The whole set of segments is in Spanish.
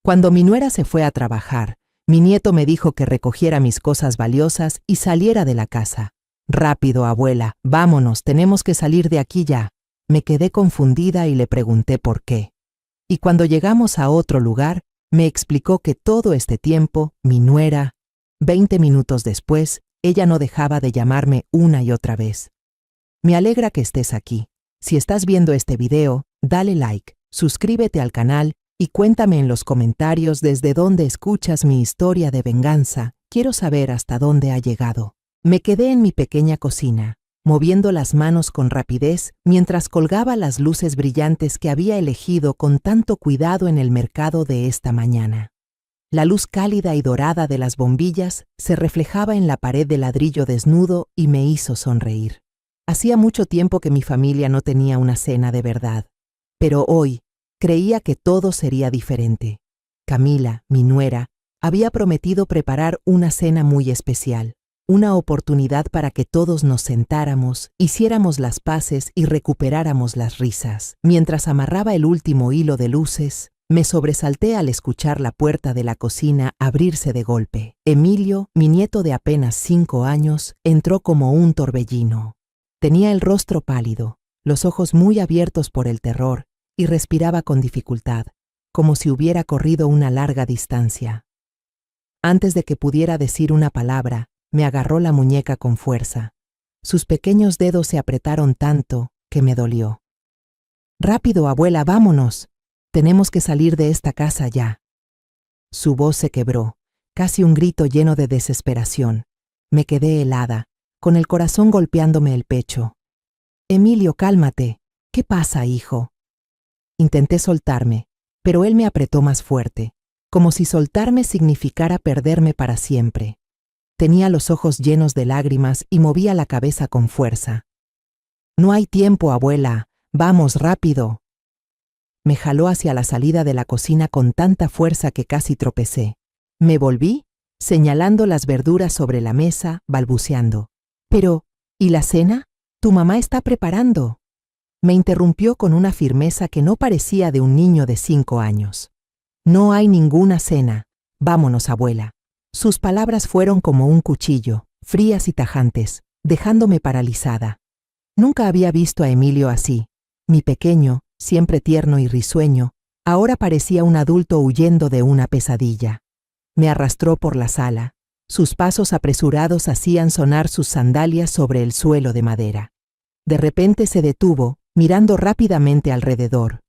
Cuando mi nuera se fue a trabajar, mi nieto me dijo que recogiera mis cosas valiosas y saliera de la casa. «Rápido, abuela, vámonos, tenemos que salir de aquí ya». Me quedé confundida y le pregunté por qué. Y cuando llegamos a otro lugar, me explicó que todo este tiempo, mi nuera, 20 minutos después, ella no dejaba de llamarme una y otra vez. Me alegra que estés aquí. Si estás viendo este video, dale like, suscríbete al canal y cuéntame en los comentarios desde dónde escuchas mi historia de venganza. Quiero saber hasta dónde ha llegado. Me quedé en mi pequeña cocina, moviendo las manos con rapidez mientras colgaba las luces brillantes que había elegido con tanto cuidado en el mercado de esta mañana. La luz cálida y dorada de las bombillas se reflejaba en la pared de ladrillo desnudo y me hizo sonreír. Hacía mucho tiempo que mi familia no tenía una cena de verdad, pero hoy creía que todo sería diferente. Camila, mi nuera, había prometido preparar una cena muy especial, una oportunidad para que todos nos sentáramos, hiciéramos las paces y recuperáramos las risas. Mientras amarraba el último hilo de luces, me sobresalté al escuchar la puerta de la cocina abrirse de golpe. Emilio, mi nieto de apenas 5 años, entró como un torbellino. Tenía el rostro pálido, los ojos muy abiertos por el terror, y respiraba con dificultad, como si hubiera corrido una larga distancia. Antes de que pudiera decir una palabra, me agarró la muñeca con fuerza. Sus pequeños dedos se apretaron tanto que me dolió. «Rápido, abuela, vámonos. Tenemos que salir de esta casa ya». Su voz se quebró, casi un grito lleno de desesperación. Me quedé helada, con el corazón golpeándome el pecho. «Emilio, cálmate. ¿Qué pasa, hijo?» Intenté soltarme, pero él me apretó más fuerte, como si soltarme significara perderme para siempre. Tenía los ojos llenos de lágrimas y movía la cabeza con fuerza. «No hay tiempo, abuela. Vamos, rápido». Me jaló hacia la salida de la cocina con tanta fuerza que casi tropecé. Me volví, señalando las verduras sobre la mesa, balbuceando. «Pero, ¿y la cena? Tu mamá está preparando». Me interrumpió con una firmeza que no parecía de un niño de 5 años. «No hay ninguna cena. Vámonos, abuela». Sus palabras fueron como un cuchillo, frías y tajantes, dejándome paralizada. Nunca había visto a Emilio así. Mi pequeño, siempre tierno y risueño, ahora parecía un adulto huyendo de una pesadilla. Me arrastró por la sala. Sus pasos apresurados hacían sonar sus sandalias sobre el suelo de madera. De repente se detuvo, mirando rápidamente alrededor.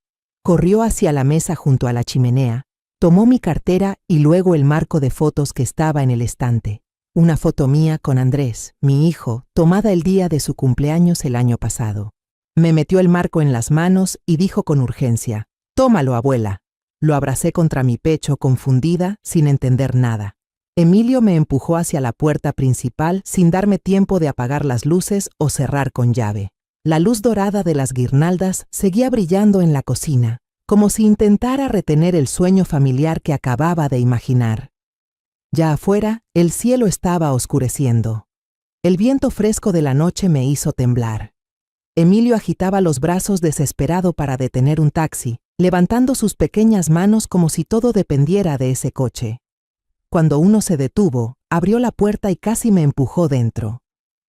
Corrió hacia la mesa junto a la chimenea, tomó mi cartera y luego el marco de fotos que estaba en el estante. Una foto mía con Andrés, mi hijo, tomada el día de su cumpleaños el año pasado. Me metió el marco en las manos y dijo con urgencia: «Tómalo, abuela». Lo abracé contra mi pecho, confundida, sin entender nada. Emilio me empujó hacia la puerta principal sin darme tiempo de apagar las luces o cerrar con llave. La luz dorada de las guirnaldas seguía brillando en la cocina, como si intentara retener el sueño familiar que acababa de imaginar. Ya afuera, el cielo estaba oscureciendo. El viento fresco de la noche me hizo temblar. Emilio agitaba los brazos desesperado para detener un taxi, levantando sus pequeñas manos como si todo dependiera de ese coche. Cuando uno se detuvo, abrió la puerta y casi me empujó dentro.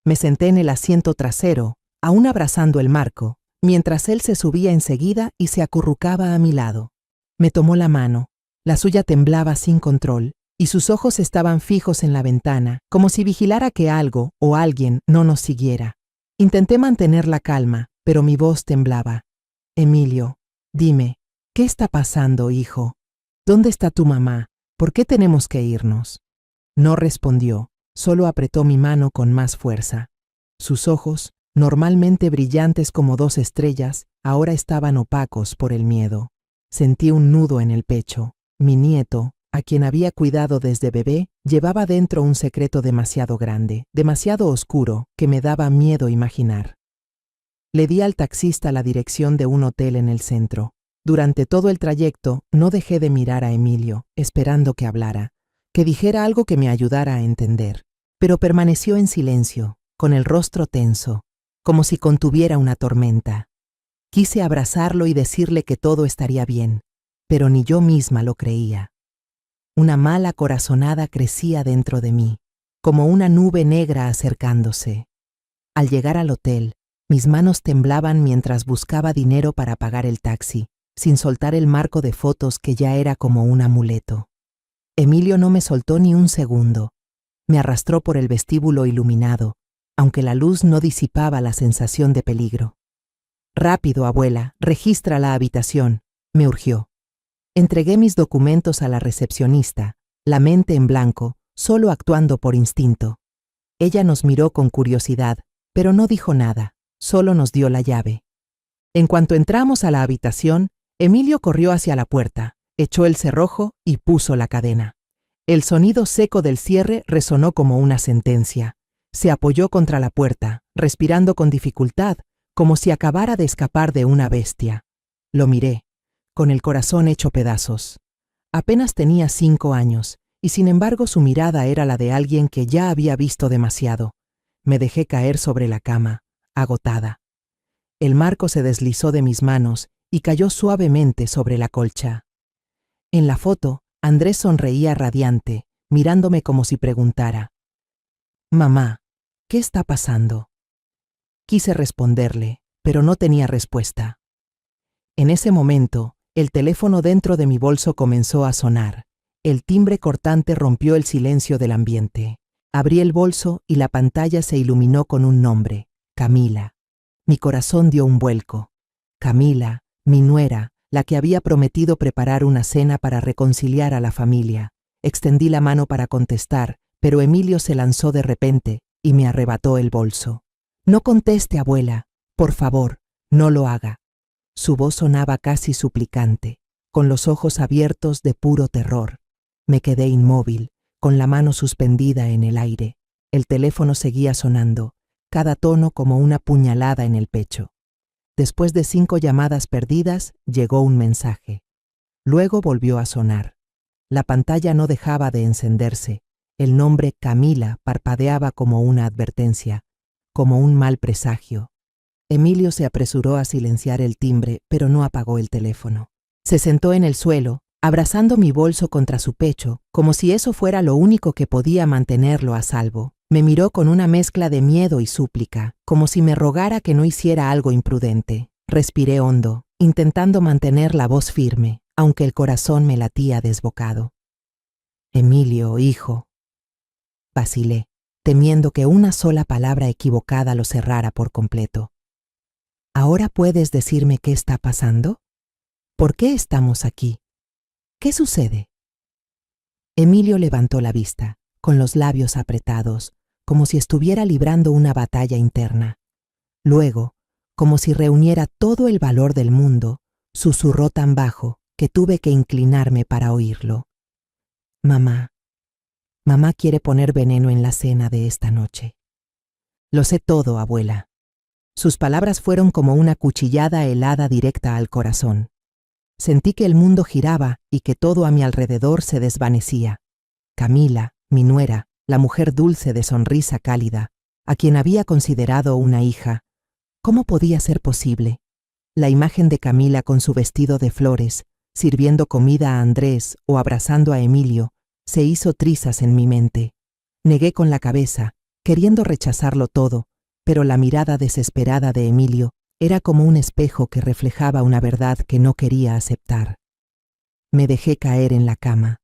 Me senté en el asiento trasero, aún abrazando el marco, mientras él se subía enseguida y se acurrucaba a mi lado. Me tomó la mano, la suya temblaba sin control, y sus ojos estaban fijos en la ventana, como si vigilara que algo o alguien no nos siguiera. Intenté mantener la calma, pero mi voz temblaba. «Emilio, dime, ¿qué está pasando, hijo? ¿Dónde está tu mamá? ¿Por qué tenemos que irnos?» No respondió, solo apretó mi mano con más fuerza. Sus ojos, normalmente brillantes como 2 estrellas, ahora estaban opacos por el miedo. Sentí un nudo en el pecho. Mi nieto, a quien había cuidado desde bebé, llevaba dentro un secreto demasiado grande, demasiado oscuro, que me daba miedo imaginar. Le di al taxista la dirección de un hotel en el centro. Durante todo el trayecto no dejé de mirar a Emilio, esperando que hablara, que dijera algo que me ayudara a entender. Pero permaneció en silencio, con el rostro tenso, como si contuviera una tormenta. Quise abrazarlo y decirle que todo estaría bien, pero ni yo misma lo creía. Una mala corazonada crecía dentro de mí, como una nube negra acercándose. Al llegar al hotel, mis manos temblaban mientras buscaba dinero para pagar el taxi, sin soltar el marco de fotos que ya era como un amuleto. Emilio no me soltó ni un segundo. Me arrastró por el vestíbulo iluminado, aunque la luz no disipaba la sensación de peligro. «Rápido, abuela, registra la habitación», me urgió. Entregué mis documentos a la recepcionista, la mente en blanco, solo actuando por instinto. Ella nos miró con curiosidad, pero no dijo nada, solo nos dio la llave. En cuanto entramos a la habitación, Emilio corrió hacia la puerta, echó el cerrojo y puso la cadena. El sonido seco del cierre resonó como una sentencia. Se apoyó contra la puerta, respirando con dificultad, como si acabara de escapar de una bestia. Lo miré, con el corazón hecho pedazos. Apenas tenía 5 años, y sin embargo su mirada era la de alguien que ya había visto demasiado. Me dejé caer sobre la cama, agotada. El marco se deslizó de mis manos y cayó suavemente sobre la colcha. En la foto, Andrés sonreía radiante, mirándome como si preguntara: «Mamá, ¿qué está pasando?». Quise responderle, pero no tenía respuesta. En ese momento, el teléfono dentro de mi bolso comenzó a sonar. El timbre cortante rompió el silencio del ambiente. Abrí el bolso y la pantalla se iluminó con un nombre: Camila. Mi corazón dio un vuelco. Camila, mi nuera, la que había prometido preparar una cena para reconciliar a la familia. Extendí la mano para contestar, pero Emilio se lanzó de repente y me arrebató el bolso. «No conteste, abuela. Por favor, no lo haga». Su voz sonaba casi suplicante, con los ojos abiertos de puro terror. Me quedé inmóvil, con la mano suspendida en el aire. El teléfono seguía sonando, cada tono como una puñalada en el pecho. Después de 5 llamadas perdidas, llegó un mensaje. Luego volvió a sonar. La pantalla no dejaba de encenderse. El nombre Camila parpadeaba como una advertencia, como un mal presagio. Emilio se apresuró a silenciar el timbre, pero no apagó el teléfono. Se sentó en el suelo, abrazando mi bolso contra su pecho, como si eso fuera lo único que podía mantenerlo a salvo. Me miró con una mezcla de miedo y súplica, como si me rogara que no hiciera algo imprudente. Respiré hondo, intentando mantener la voz firme, aunque el corazón me latía desbocado. «Emilio, hijo». Vacilé, temiendo que una sola palabra equivocada lo cerrara por completo. «¿Ahora puedes decirme qué está pasando? ¿Por qué estamos aquí? ¿Qué sucede?». Emilio levantó la vista, con los labios apretados, como si estuviera librando una batalla interna. Luego, como si reuniera todo el valor del mundo, susurró tan bajo que tuve que inclinarme para oírlo. «Mamá, mamá quiere poner veneno en la cena de esta noche». «Lo sé todo, abuela». Sus palabras fueron como una cuchillada helada directa al corazón. Sentí que el mundo giraba y que todo a mi alrededor se desvanecía. Camila, mi nuera, la mujer dulce de sonrisa cálida, a quien había considerado una hija. ¿Cómo podía ser posible? La imagen de Camila con su vestido de flores, sirviendo comida a Andrés o abrazando a Emilio, se hizo trizas en mi mente. Negué con la cabeza, queriendo rechazarlo todo, pero la mirada desesperada de Emilio era como un espejo que reflejaba una verdad que no quería aceptar. Me dejé caer en la cama,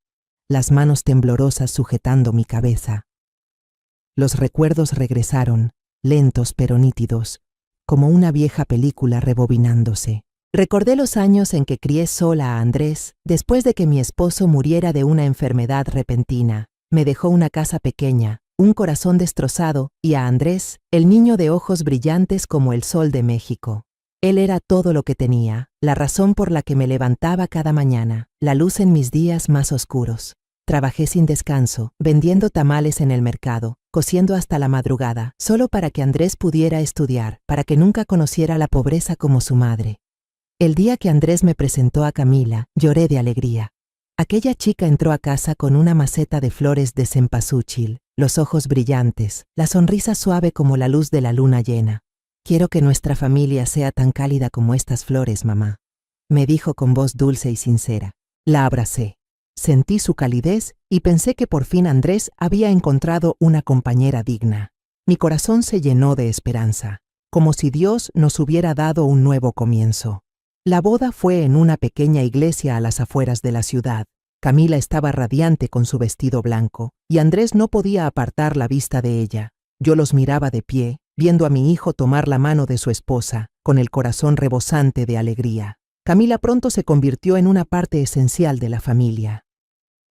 las manos temblorosas sujetando mi cabeza. Los recuerdos regresaron, lentos pero nítidos, como una vieja película rebobinándose. Recordé los años en que crié sola a Andrés después de que mi esposo muriera de una enfermedad repentina. Me dejó una casa pequeña, un corazón destrozado y a Andrés, el niño de ojos brillantes como el sol de México. Él era todo lo que tenía, la razón por la que me levantaba cada mañana, la luz en mis días más oscuros. Trabajé sin descanso, vendiendo tamales en el mercado, cosiendo hasta la madrugada, solo para que Andrés pudiera estudiar, para que nunca conociera la pobreza como su madre. El día que Andrés me presentó a Camila, lloré de alegría. Aquella chica entró a casa con una maceta de flores de cempasúchil, los ojos brillantes, la sonrisa suave como la luz de la luna llena. «Quiero que nuestra familia sea tan cálida como estas flores, mamá», me dijo con voz dulce y sincera. La abracé. Sentí su calidez y pensé que por fin Andrés había encontrado una compañera digna. Mi corazón se llenó de esperanza, como si Dios nos hubiera dado un nuevo comienzo. La boda fue en una pequeña iglesia a las afueras de la ciudad. Camila estaba radiante con su vestido blanco, y Andrés no podía apartar la vista de ella. Yo los miraba de pie, viendo a mi hijo tomar la mano de su esposa, con el corazón rebosante de alegría. Camila pronto se convirtió en una parte esencial de la familia.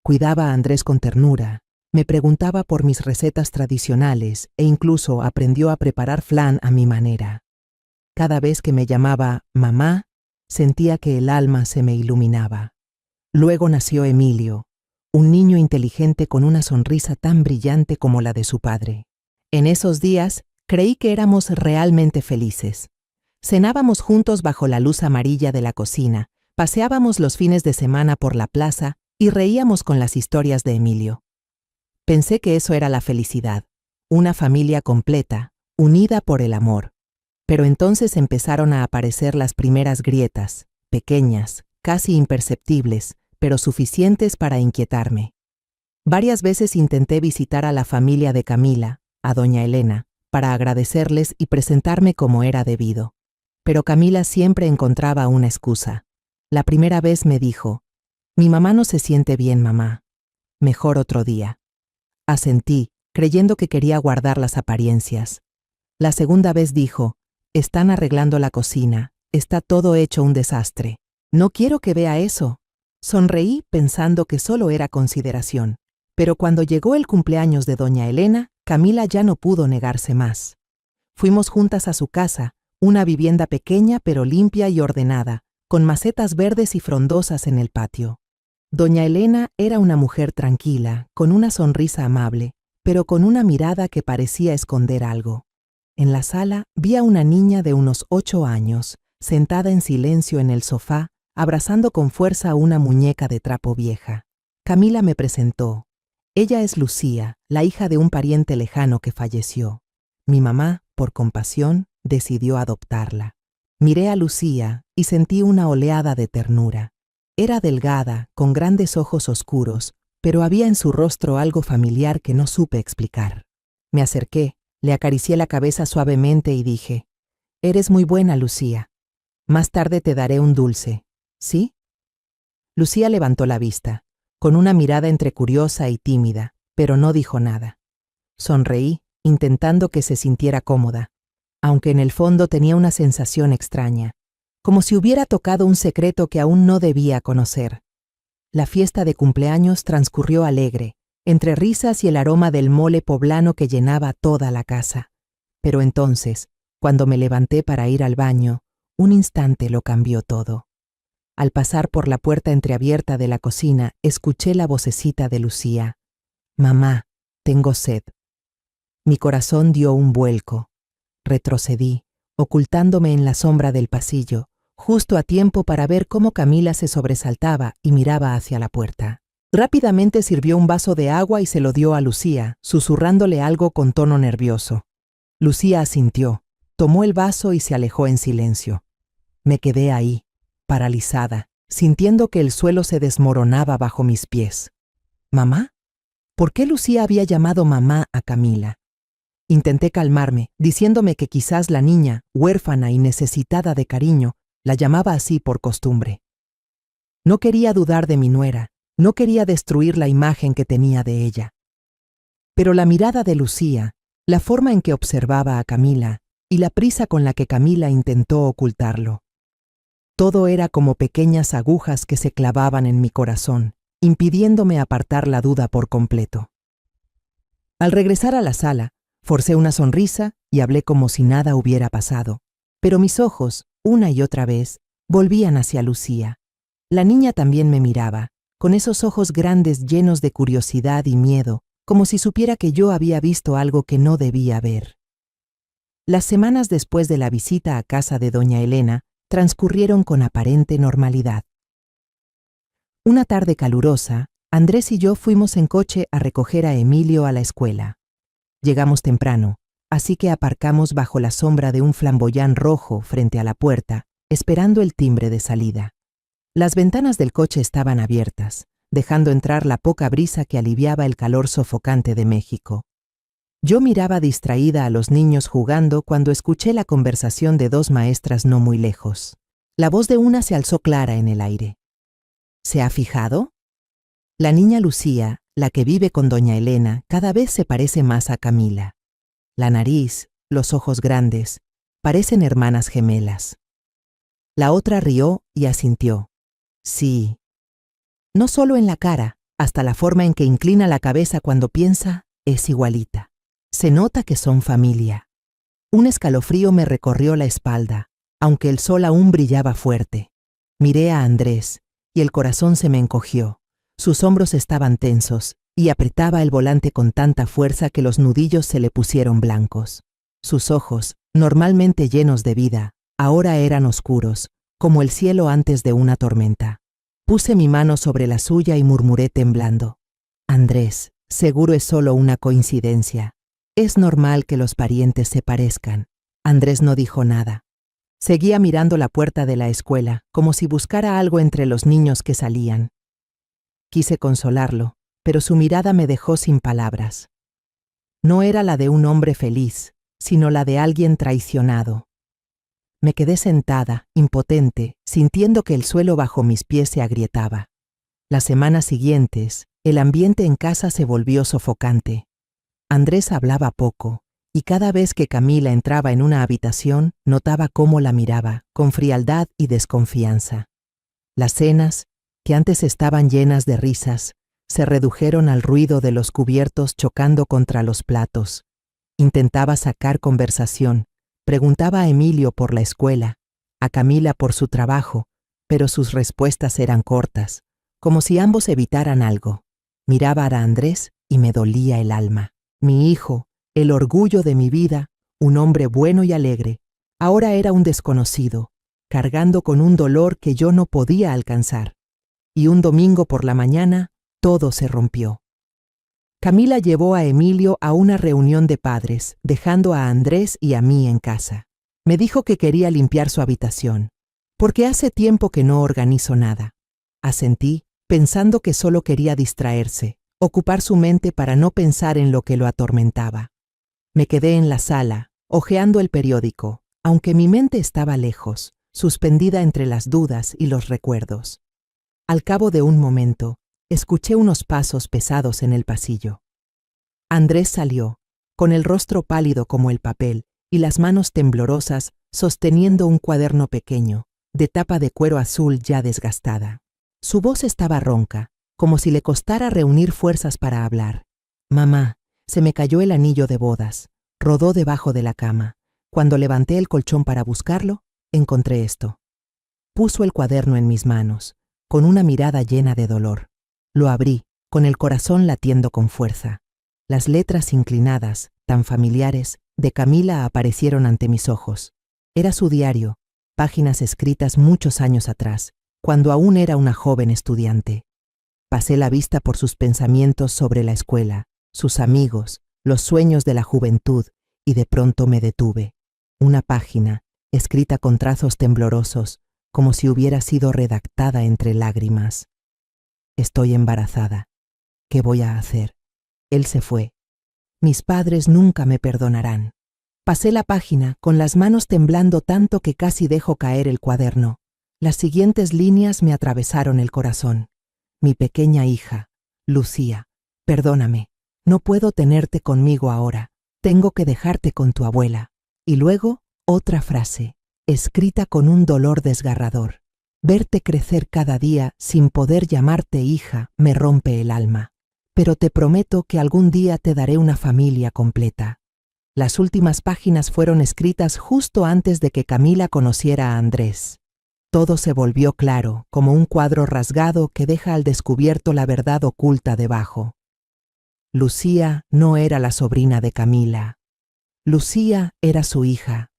Cuidaba a Andrés con ternura, me preguntaba por mis recetas tradicionales e incluso aprendió a preparar flan a mi manera. Cada vez que me llamaba mamá, sentía que el alma se me iluminaba. Luego nació Emilio, un niño inteligente con una sonrisa tan brillante como la de su padre. En esos días, creí que éramos realmente felices. Cenábamos juntos bajo la luz amarilla de la cocina, paseábamos los fines de semana por la plaza y reíamos con las historias de Emilio. Pensé que eso era la felicidad, una familia completa, unida por el amor. Pero entonces empezaron a aparecer las primeras grietas, pequeñas, casi imperceptibles, pero suficientes para inquietarme. Varias veces intenté visitar a la familia de Camila, a doña Elena, para agradecerles y presentarme como era debido. Pero Camila siempre encontraba una excusa. La primera vez me dijo, «Mi mamá no se siente bien, mamá. Mejor otro día». Asentí, creyendo que quería guardar las apariencias. La segunda vez dijo, «Están arreglando la cocina, está todo hecho un desastre. No quiero que vea eso». Sonreí pensando que solo era consideración. Pero cuando llegó el cumpleaños de doña Elena, Camila ya no pudo negarse más. Fuimos juntas a su casa, una vivienda pequeña pero limpia y ordenada, con macetas verdes y frondosas en el patio. Doña Elena era una mujer tranquila, con una sonrisa amable, pero con una mirada que parecía esconder algo. En la sala vi a una niña de unos 8 años, sentada en silencio en el sofá, abrazando con fuerza a una muñeca de trapo vieja. Camila me presentó. Ella es Lucía, la hija de un pariente lejano que falleció. Mi mamá, por compasión, decidió adoptarla. Miré a Lucía y sentí una oleada de ternura. Era delgada, con grandes ojos oscuros, pero había en su rostro algo familiar que no supe explicar. Me acerqué, le acaricié la cabeza suavemente y dije, «Eres muy buena, Lucía. Más tarde te daré un dulce, ¿sí?» Lucía levantó la vista, con una mirada entre curiosa y tímida, pero no dijo nada. Sonreí, intentando que se sintiera cómoda, aunque en el fondo tenía una sensación extraña, como si hubiera tocado un secreto que aún no debía conocer. La fiesta de cumpleaños transcurrió alegre, entre risas y el aroma del mole poblano que llenaba toda la casa. Pero entonces, cuando me levanté para ir al baño, un instante lo cambió todo. Al pasar por la puerta entreabierta de la cocina, escuché la vocecita de Lucía. «Mamá, tengo sed». Mi corazón dio un vuelco. Retrocedí, ocultándome en la sombra del pasillo, justo a tiempo para ver cómo Camila se sobresaltaba y miraba hacia la puerta. Rápidamente sirvió un vaso de agua y se lo dio a Lucía, susurrándole algo con tono nervioso. Lucía asintió, tomó el vaso y se alejó en silencio. Me quedé ahí, paralizada, sintiendo que el suelo se desmoronaba bajo mis pies. ¿Mamá? ¿Por qué Lucía había llamado mamá a Camila? Intenté calmarme, diciéndome que quizás la niña, huérfana y necesitada de cariño, la llamaba así por costumbre. No quería dudar de mi nuera, no quería destruir la imagen que tenía de ella. Pero la mirada de Lucía, la forma en que observaba a Camila y la prisa con la que Camila intentó ocultarlo. Todo era como pequeñas agujas que se clavaban en mi corazón, impidiéndome apartar la duda por completo. Al regresar a la sala, forcé una sonrisa y hablé como si nada hubiera pasado, pero mis ojos, una y otra vez, volvían hacia Lucía. La niña también me miraba, con esos ojos grandes llenos de curiosidad y miedo, como si supiera que yo había visto algo que no debía ver. Las semanas después de la visita a casa de doña Elena transcurrieron con aparente normalidad. Una tarde calurosa, Andrés y yo fuimos en coche a recoger a Emilio a la escuela. Llegamos temprano, así que aparcamos bajo la sombra de un flamboyán rojo frente a la puerta, esperando el timbre de salida. Las ventanas del coche estaban abiertas, dejando entrar la poca brisa que aliviaba el calor sofocante de México. Yo miraba distraída a los niños jugando cuando escuché la conversación de dos maestras no muy lejos. La voz de una se alzó clara en el aire. ¿Se ha fijado? La niña Lucía, la que vive con doña Elena, cada vez se parece más a Camila. La nariz, los ojos grandes, parecen hermanas gemelas. La otra rió y asintió. Sí. No solo en la cara, hasta la forma en que inclina la cabeza cuando piensa es igualita. Se nota que son familia. Un escalofrío me recorrió la espalda, aunque el sol aún brillaba fuerte. Miré a Andrés, y el corazón se me encogió. Sus hombros estaban tensos, y apretaba el volante con tanta fuerza que los nudillos se le pusieron blancos. Sus ojos, normalmente llenos de vida, ahora eran oscuros, como el cielo antes de una tormenta. Puse mi mano sobre la suya y murmuré temblando. Andrés, seguro es solo una coincidencia. Es normal que los parientes se parezcan. Andrés no dijo nada. Seguía mirando la puerta de la escuela, como si buscara algo entre los niños que salían. Quise consolarlo, pero su mirada me dejó sin palabras. No era la de un hombre feliz, sino la de alguien traicionado. Me quedé sentada, impotente, sintiendo que el suelo bajo mis pies se agrietaba. Las semanas siguientes, el ambiente en casa se volvió sofocante. Andrés hablaba poco, y cada vez que Camila entraba en una habitación, notaba cómo la miraba, con frialdad y desconfianza. Las cenas, que antes estaban llenas de risas, se redujeron al ruido de los cubiertos chocando contra los platos. Intentaba sacar conversación, preguntaba a Emilio por la escuela, a Camila por su trabajo, pero sus respuestas eran cortas, como si ambos evitaran algo. Miraba a Andrés y me dolía el alma. Mi hijo, el orgullo de mi vida, un hombre bueno y alegre, ahora era un desconocido, cargando con un dolor que yo no podía alcanzar. Y un domingo por la mañana, todo se rompió. Camila llevó a Emilio a una reunión de padres, dejando a Andrés y a mí en casa. Me dijo que quería limpiar su habitación, porque hace tiempo que no organizo nada. Asentí, pensando que solo quería distraerse, ocupar su mente para no pensar en lo que lo atormentaba. Me quedé en la sala, hojeando el periódico, aunque mi mente estaba lejos, suspendida entre las dudas y los recuerdos. Al cabo de un momento, escuché unos pasos pesados en el pasillo. Andrés salió, con el rostro pálido como el papel y las manos temblorosas sosteniendo un cuaderno pequeño, de tapa de cuero azul ya desgastada. Su voz estaba ronca, como si le costara reunir fuerzas para hablar. Mamá, se me cayó el anillo de bodas, rodó debajo de la cama. Cuando levanté el colchón para buscarlo, encontré esto. Puso el cuaderno en mis manos, con una mirada llena de dolor. Lo abrí, con el corazón latiendo con fuerza. Las letras inclinadas, tan familiares, de Camila aparecieron ante mis ojos. Era su diario, páginas escritas muchos años atrás, cuando aún era una joven estudiante. Pasé la vista por sus pensamientos sobre la escuela, sus amigos, los sueños de la juventud, y de pronto me detuve. Una página, escrita con trazos temblorosos, como si hubiera sido redactada entre lágrimas. Estoy embarazada. ¿Qué voy a hacer? Él se fue. Mis padres nunca me perdonarán. Pasé la página, con las manos temblando tanto que casi dejo caer el cuaderno. Las siguientes líneas me atravesaron el corazón. Mi pequeña hija, Lucía, perdóname. No puedo tenerte conmigo ahora. Tengo que dejarte con tu abuela. Y luego, otra frase, escrita con un dolor desgarrador. Verte crecer cada día sin poder llamarte hija me rompe el alma. Pero te prometo que algún día te daré una familia completa. Las últimas páginas fueron escritas justo antes de que Camila conociera a Andrés. Todo se volvió claro, como un cuadro rasgado que deja al descubierto la verdad oculta debajo. Lucía no era la sobrina de Camila. Lucía era su hija,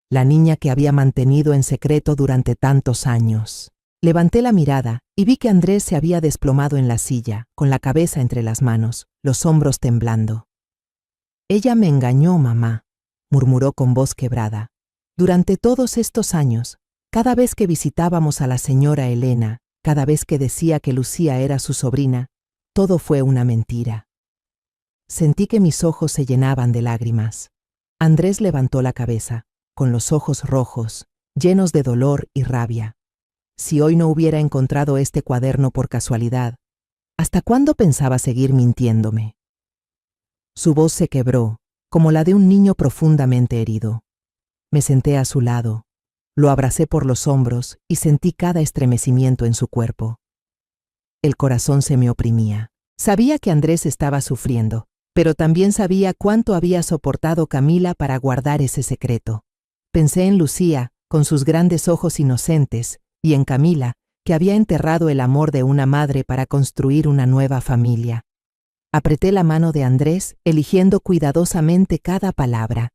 la niña que había mantenido en secreto durante tantos años. Levanté la mirada y vi que Andrés se había desplomado en la silla, con la cabeza entre las manos, los hombros temblando. Ella me engañó, mamá, murmuró con voz quebrada. Durante todos estos años, cada vez que visitábamos a la señora Elena, Cada vez que decía que Lucía era su sobrina, todo fue una mentira. Sentí que mis ojos se llenaban de lágrimas. Andrés levantó la cabeza, con los ojos rojos, llenos de dolor y rabia. Si hoy no hubiera encontrado este cuaderno por casualidad, ¿hasta cuándo pensaba seguir mintiéndome? Su voz se quebró, como la de un niño profundamente herido. Me senté a su lado, lo abracé por los hombros y sentí cada estremecimiento en su cuerpo. El corazón se me oprimía. Sabía que Andrés estaba sufriendo, pero también sabía cuánto había soportado Camila para guardar ese secreto. Pensé en Lucía, con sus grandes ojos inocentes, y en Camila, que había enterrado el amor de una madre para construir una nueva familia. Apreté la mano de Andrés, eligiendo cuidadosamente cada palabra.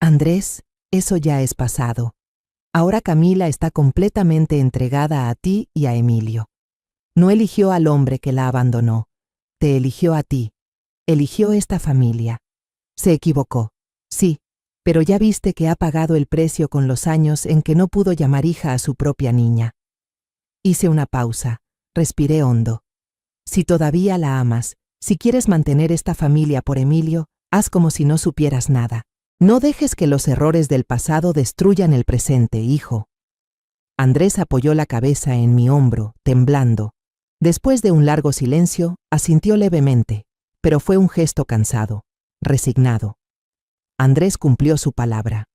Andrés, eso ya es pasado. Ahora Camila está completamente entregada a ti y a Emilio. No eligió al hombre que la abandonó, te eligió a ti. Eligió esta familia. Se equivocó, sí, pero ya viste que ha pagado el precio con los años en que no pudo llamar hija a su propia niña. Hice una pausa, respiré hondo. Si todavía la amas, si quieres mantener esta familia por Emilio, haz como si no supieras nada. No dejes que los errores del pasado destruyan el presente, hijo. Andrés apoyó la cabeza en mi hombro, temblando. Después de un largo silencio, asintió levemente, pero fue un gesto cansado, resignado. Andrés cumplió su palabra.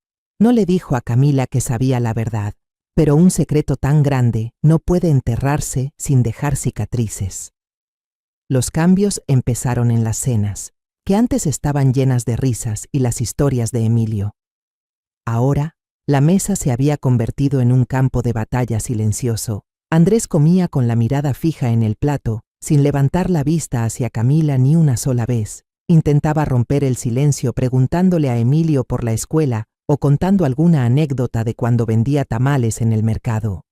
No le dijo a Camila que sabía la verdad, pero un secreto tan grande no puede enterrarse sin dejar cicatrices. Los cambios empezaron en las cenas, que antes estaban llenas de risas y las historias de Emilio. Ahora, la mesa se había convertido en un campo de batalla silencioso. Andrés comía con la mirada fija en el plato, sin levantar la vista hacia Camila ni una sola vez. Intentaba romper el silencio preguntándole a Emilio por la escuela o contando alguna anécdota de cuando vendía tamales en el mercado.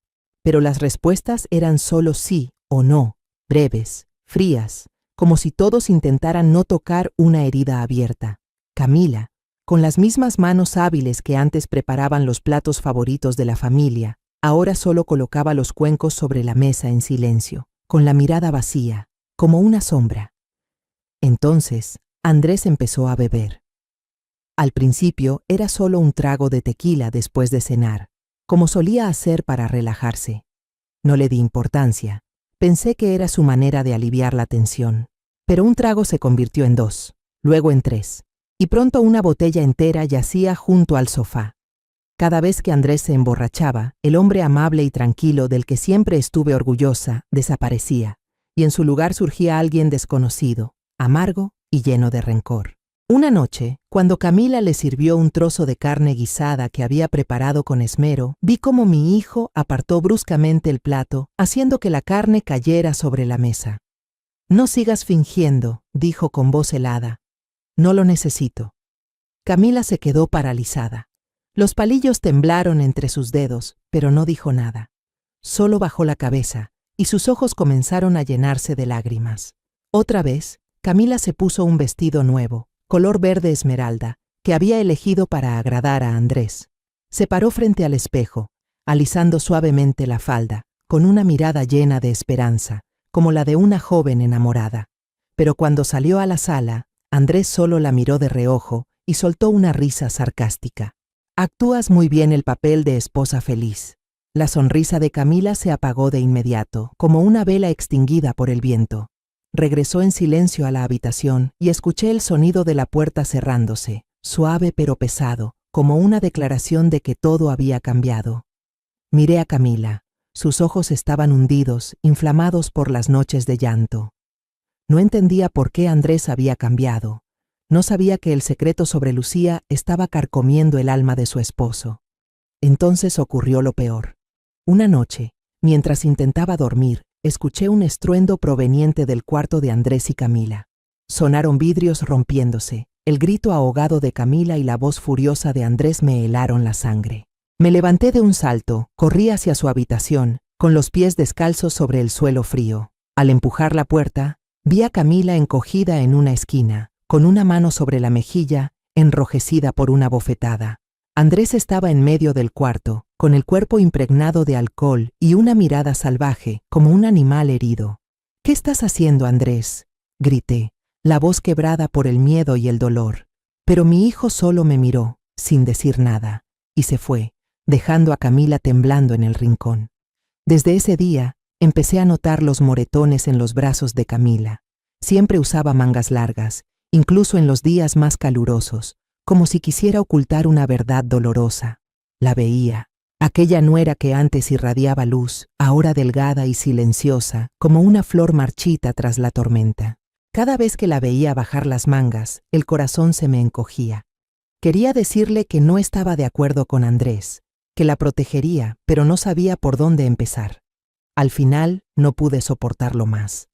Pero las respuestas eran solo sí o no, breves, frías, como si todos intentaran no tocar una herida abierta. Camila, con las mismas manos hábiles que antes preparaban los platos favoritos de la familia, ahora solo colocaba los cuencos sobre la mesa en silencio, con la mirada vacía, como una sombra. Entonces, Andrés empezó a beber. Al principio era solo un trago de tequila después de cenar, como solía hacer para relajarse. No le di importancia. Pensé que era su manera de aliviar la tensión. Pero un trago se convirtió en 2, luego en 3, y pronto una botella entera yacía junto al sofá. Cada vez que Andrés se emborrachaba, el hombre amable y tranquilo del que siempre estuve orgullosa desaparecía, y en su lugar surgía alguien desconocido, amargo y lleno de rencor. Una noche, cuando Camila le sirvió un trozo de carne guisada que había preparado con esmero, vi cómo mi hijo apartó bruscamente el plato, haciendo que la carne cayera sobre la mesa. «No sigas fingiendo», dijo con voz helada. «No lo necesito». Camila se quedó paralizada. Los palillos temblaron entre sus dedos, pero no dijo nada. Solo bajó la cabeza, y sus ojos comenzaron a llenarse de lágrimas. Otra vez, Camila se puso un vestido nuevo, color verde esmeralda, que había elegido para agradar a Andrés. Se paró frente al espejo, alisando suavemente la falda, con una mirada llena de esperanza, como la de una joven enamorada. Pero cuando salió a la sala, Andrés solo la miró de reojo y soltó una risa sarcástica. «Actúas muy bien el papel de esposa feliz». La sonrisa de Camila se apagó de inmediato, como una vela extinguida por el viento. Regresó en silencio a la habitación y escuché el sonido de la puerta cerrándose, suave pero pesado, como una declaración de que todo había cambiado. Miré a Camila. Sus ojos estaban hundidos, inflamados por las noches de llanto. No entendía por qué Andrés había cambiado. No sabía que el secreto sobre Lucía estaba carcomiendo el alma de su esposo. Entonces ocurrió lo peor. Una noche, mientras intentaba dormir, escuché un estruendo proveniente del cuarto de Andrés y Camila. Sonaron vidrios rompiéndose. El grito ahogado de Camila y la voz furiosa de Andrés me helaron la sangre. Me levanté de un salto, corrí hacia su habitación, con los pies descalzos sobre el suelo frío. Al empujar la puerta, vi a Camila encogida en una esquina, con una mano sobre la mejilla, enrojecida por una bofetada. Andrés estaba en medio del cuarto, con el cuerpo impregnado de alcohol y una mirada salvaje, como un animal herido. «¿Qué estás haciendo, Andrés?», grité, la voz quebrada por el miedo y el dolor. Pero mi hijo solo me miró, sin decir nada, y se fue, dejando a Camila temblando en el rincón. Desde ese día, empecé a notar los moretones en los brazos de Camila. Siempre usaba mangas largas, incluso en los días más calurosos, como si quisiera ocultar una verdad dolorosa. La veía, aquella nuera que antes irradiaba luz, ahora delgada y silenciosa, como una flor marchita tras la tormenta. Cada vez que la veía bajar las mangas, el corazón se me encogía. Quería decirle que no estaba de acuerdo con Andrés, que la protegería, pero no sabía por dónde empezar. Al final, no pude soportarlo más.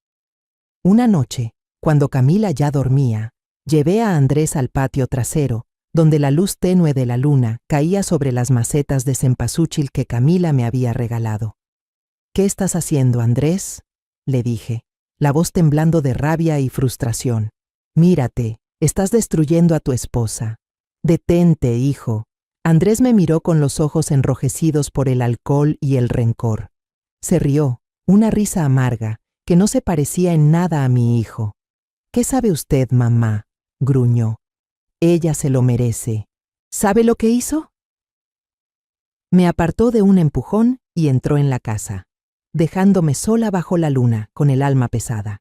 Una noche, cuando Camila ya dormía, llevé a Andrés al patio trasero, donde la luz tenue de la luna caía sobre las macetas de cempasúchil que Camila me había regalado. «¿Qué estás haciendo, Andrés?», le dije, la voz temblando de rabia y frustración. «Mírate, estás destruyendo a tu esposa. Detente, hijo». Andrés me miró con los ojos enrojecidos por el alcohol y el rencor. Se rió, una risa amarga, que no se parecía en nada a mi hijo. «¿Qué sabe usted, mamá?», gruñó. «Ella se lo merece. ¿Sabe lo que hizo?». Me apartó de un empujón y entró en la casa, dejándome sola bajo la luna, con el alma pesada.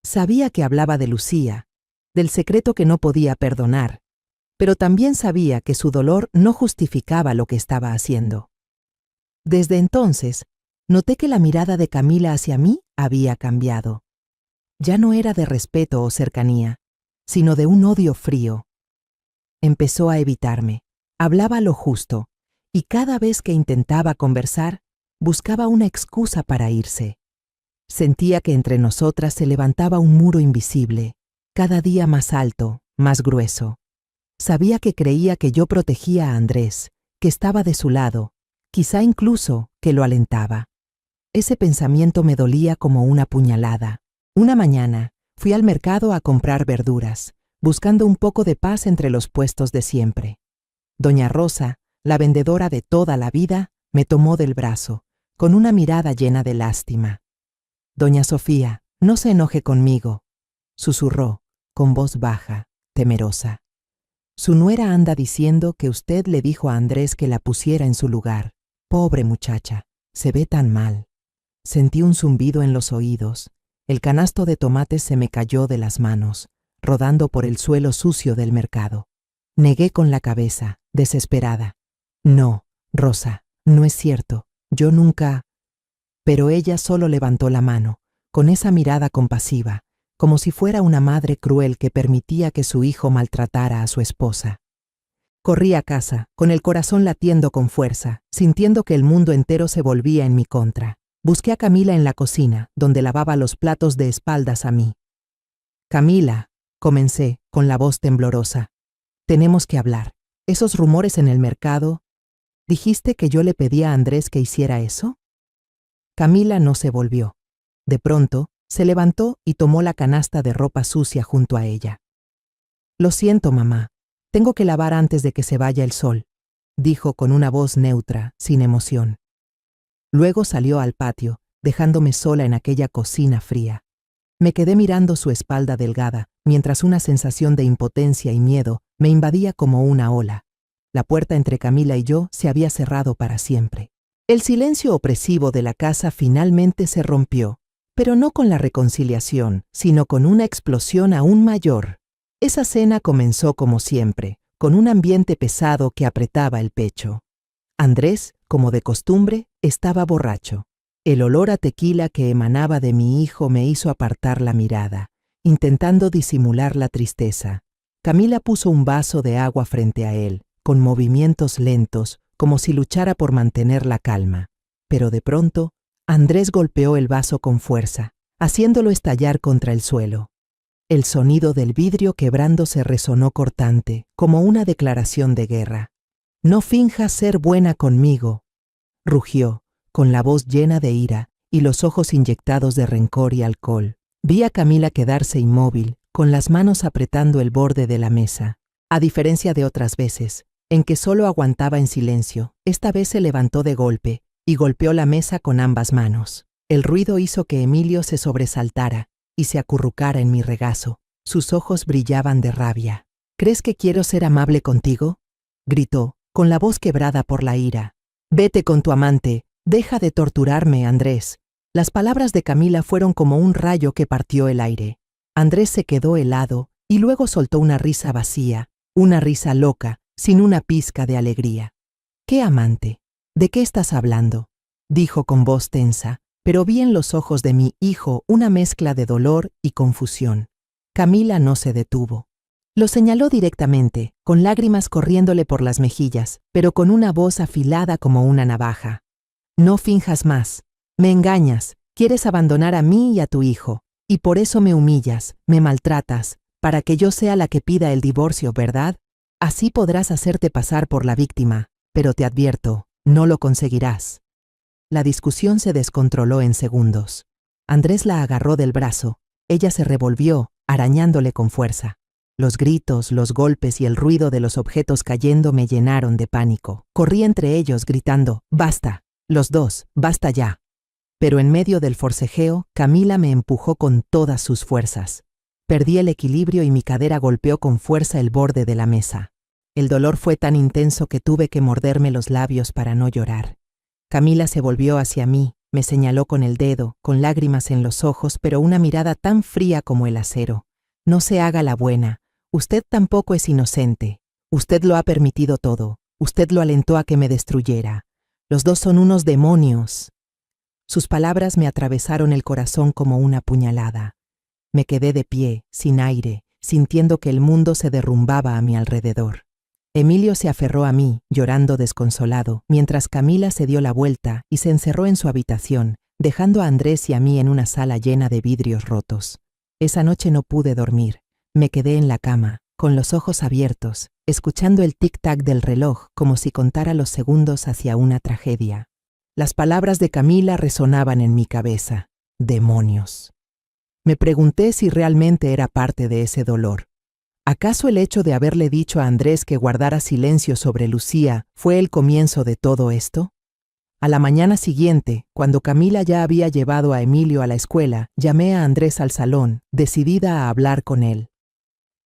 Sabía que hablaba de Lucía, del secreto que no podía perdonar, pero también sabía que su dolor no justificaba lo que estaba haciendo. Desde entonces, noté que la mirada de Camila hacia mí había cambiado. Ya no era de respeto o cercanía, sino de un odio frío. Empezó a evitarme, hablaba lo justo, y cada vez que intentaba conversar, buscaba una excusa para irse. Sentía que entre nosotras se levantaba un muro invisible, cada día más alto, más grueso. Sabía que creía que yo protegía a Andrés, que estaba de su lado, quizá incluso que lo alentaba. Ese pensamiento me dolía como una puñalada. Una mañana, fui al mercado a comprar verduras, buscando un poco de paz entre los puestos de siempre. Doña Rosa, la vendedora de toda la vida, me tomó del brazo, con una mirada llena de lástima. «Doña Sofía, no se enoje conmigo», susurró, con voz baja, temerosa. «Su nuera anda diciendo que usted le dijo a Andrés que la pusiera en su lugar. Pobre muchacha, se ve tan mal». Sentí un zumbido en los oídos. El canasto de tomates se me cayó de las manos, rodando por el suelo sucio del mercado. Negué con la cabeza, desesperada. «No, Rosa, no es cierto. Yo nunca…». Pero ella solo levantó la mano, con esa mirada compasiva, como si fuera una madre cruel que permitía que su hijo maltratara a su esposa. Corrí a casa, con el corazón latiendo con fuerza, sintiendo que el mundo entero se volvía en mi contra. Busqué a Camila en la cocina, donde lavaba los platos de espaldas a mí. «Camila», comencé, con la voz temblorosa, «tenemos que hablar. Esos rumores en el mercado…». «¿Dijiste que yo le pedí a Andrés que hiciera eso?». Camila no se volvió. De pronto, se levantó y tomó la canasta de ropa sucia junto a ella. «Lo siento, mamá. Tengo que lavar antes de que se vaya el sol», dijo con una voz neutra, sin emoción. Luego salió al patio, dejándome sola en aquella cocina fría. Me quedé mirando su espalda delgada, mientras una sensación de impotencia y miedo me invadía como una ola. La puerta entre Camila y yo se había cerrado para siempre. El silencio opresivo de la casa finalmente se rompió, pero no con la reconciliación, sino con una explosión aún mayor. Esa cena comenzó como siempre, con un ambiente pesado que apretaba el pecho. Andrés, como de costumbre, estaba borracho. El olor a tequila que emanaba de mi hijo me hizo apartar la mirada, intentando disimular la tristeza. Camila puso un vaso de agua frente a él, con movimientos lentos, como si luchara por mantener la calma. Pero de pronto, Andrés golpeó el vaso con fuerza, haciéndolo estallar contra el suelo. El sonido del vidrio quebrándose resonó cortante, como una declaración de guerra. «No finjas ser buena conmigo», rugió, con la voz llena de ira y los ojos inyectados de rencor y alcohol. Vi a Camila quedarse inmóvil, con las manos apretando el borde de la mesa. A diferencia de otras veces, en que solo aguantaba en silencio. Esta vez se levantó de golpe y golpeó la mesa con ambas manos. El ruido hizo que Emilio se sobresaltara y se acurrucara en mi regazo. Sus ojos brillaban de rabia. ¿Crees que quiero ser amable contigo?, gritó, con la voz quebrada por la ira. Vete con tu amante, deja de torturarme, Andrés. Las palabras de Camila fueron como un rayo que partió el aire. Andrés se quedó helado y luego soltó una risa vacía, una risa loca, sin una pizca de alegría. ¿Qué amante? ¿De qué estás hablando?, dijo con voz tensa, pero vi en los ojos de mi hijo una mezcla de dolor y confusión. Camila no se detuvo. Lo señaló directamente, con lágrimas corriéndole por las mejillas, pero con una voz afilada como una navaja. No finjas más. Me engañas, quieres abandonar a mí y a tu hijo, y por eso me humillas, me maltratas, para que yo sea la que pida el divorcio, ¿verdad? Así podrás hacerte pasar por la víctima, pero te advierto, no lo conseguirás. La discusión se descontroló en segundos. Andrés la agarró del brazo. Ella se revolvió, arañándole con fuerza. Los gritos, los golpes y el ruido de los objetos cayendo me llenaron de pánico. Corrí entre ellos gritando, ¡basta! Los dos, ¡basta ya! Pero en medio del forcejeo, Camila me empujó con todas sus fuerzas. Perdí el equilibrio y mi cadera golpeó con fuerza el borde de la mesa. El dolor fue tan intenso que tuve que morderme los labios para no llorar. Camila se volvió hacia mí, me señaló con el dedo, con lágrimas en los ojos, pero una mirada tan fría como el acero. No se haga la buena. Usted tampoco es inocente. Usted lo ha permitido todo. Usted lo alentó a que me destruyera. Los dos son unos demonios. Sus palabras me atravesaron el corazón como una puñalada. Me quedé de pie, sin aire, sintiendo que el mundo se derrumbaba a mi alrededor. Emilio se aferró a mí, llorando desconsolado, mientras Camila se dio la vuelta y se encerró en su habitación, dejando a Andrés y a mí en una sala llena de vidrios rotos. Esa noche no pude dormir. Me quedé en la cama, con los ojos abiertos, escuchando el tic-tac del reloj como si contara los segundos hacia una tragedia. Las palabras de Camila resonaban en mi cabeza. ¡Demonios! Me pregunté si realmente era parte de ese dolor. ¿Acaso el hecho de haberle dicho a Andrés que guardara silencio sobre Lucía fue el comienzo de todo esto? A la mañana siguiente, cuando Camila ya había llevado a Emilio a la escuela, llamé a Andrés al salón, decidida a hablar con él.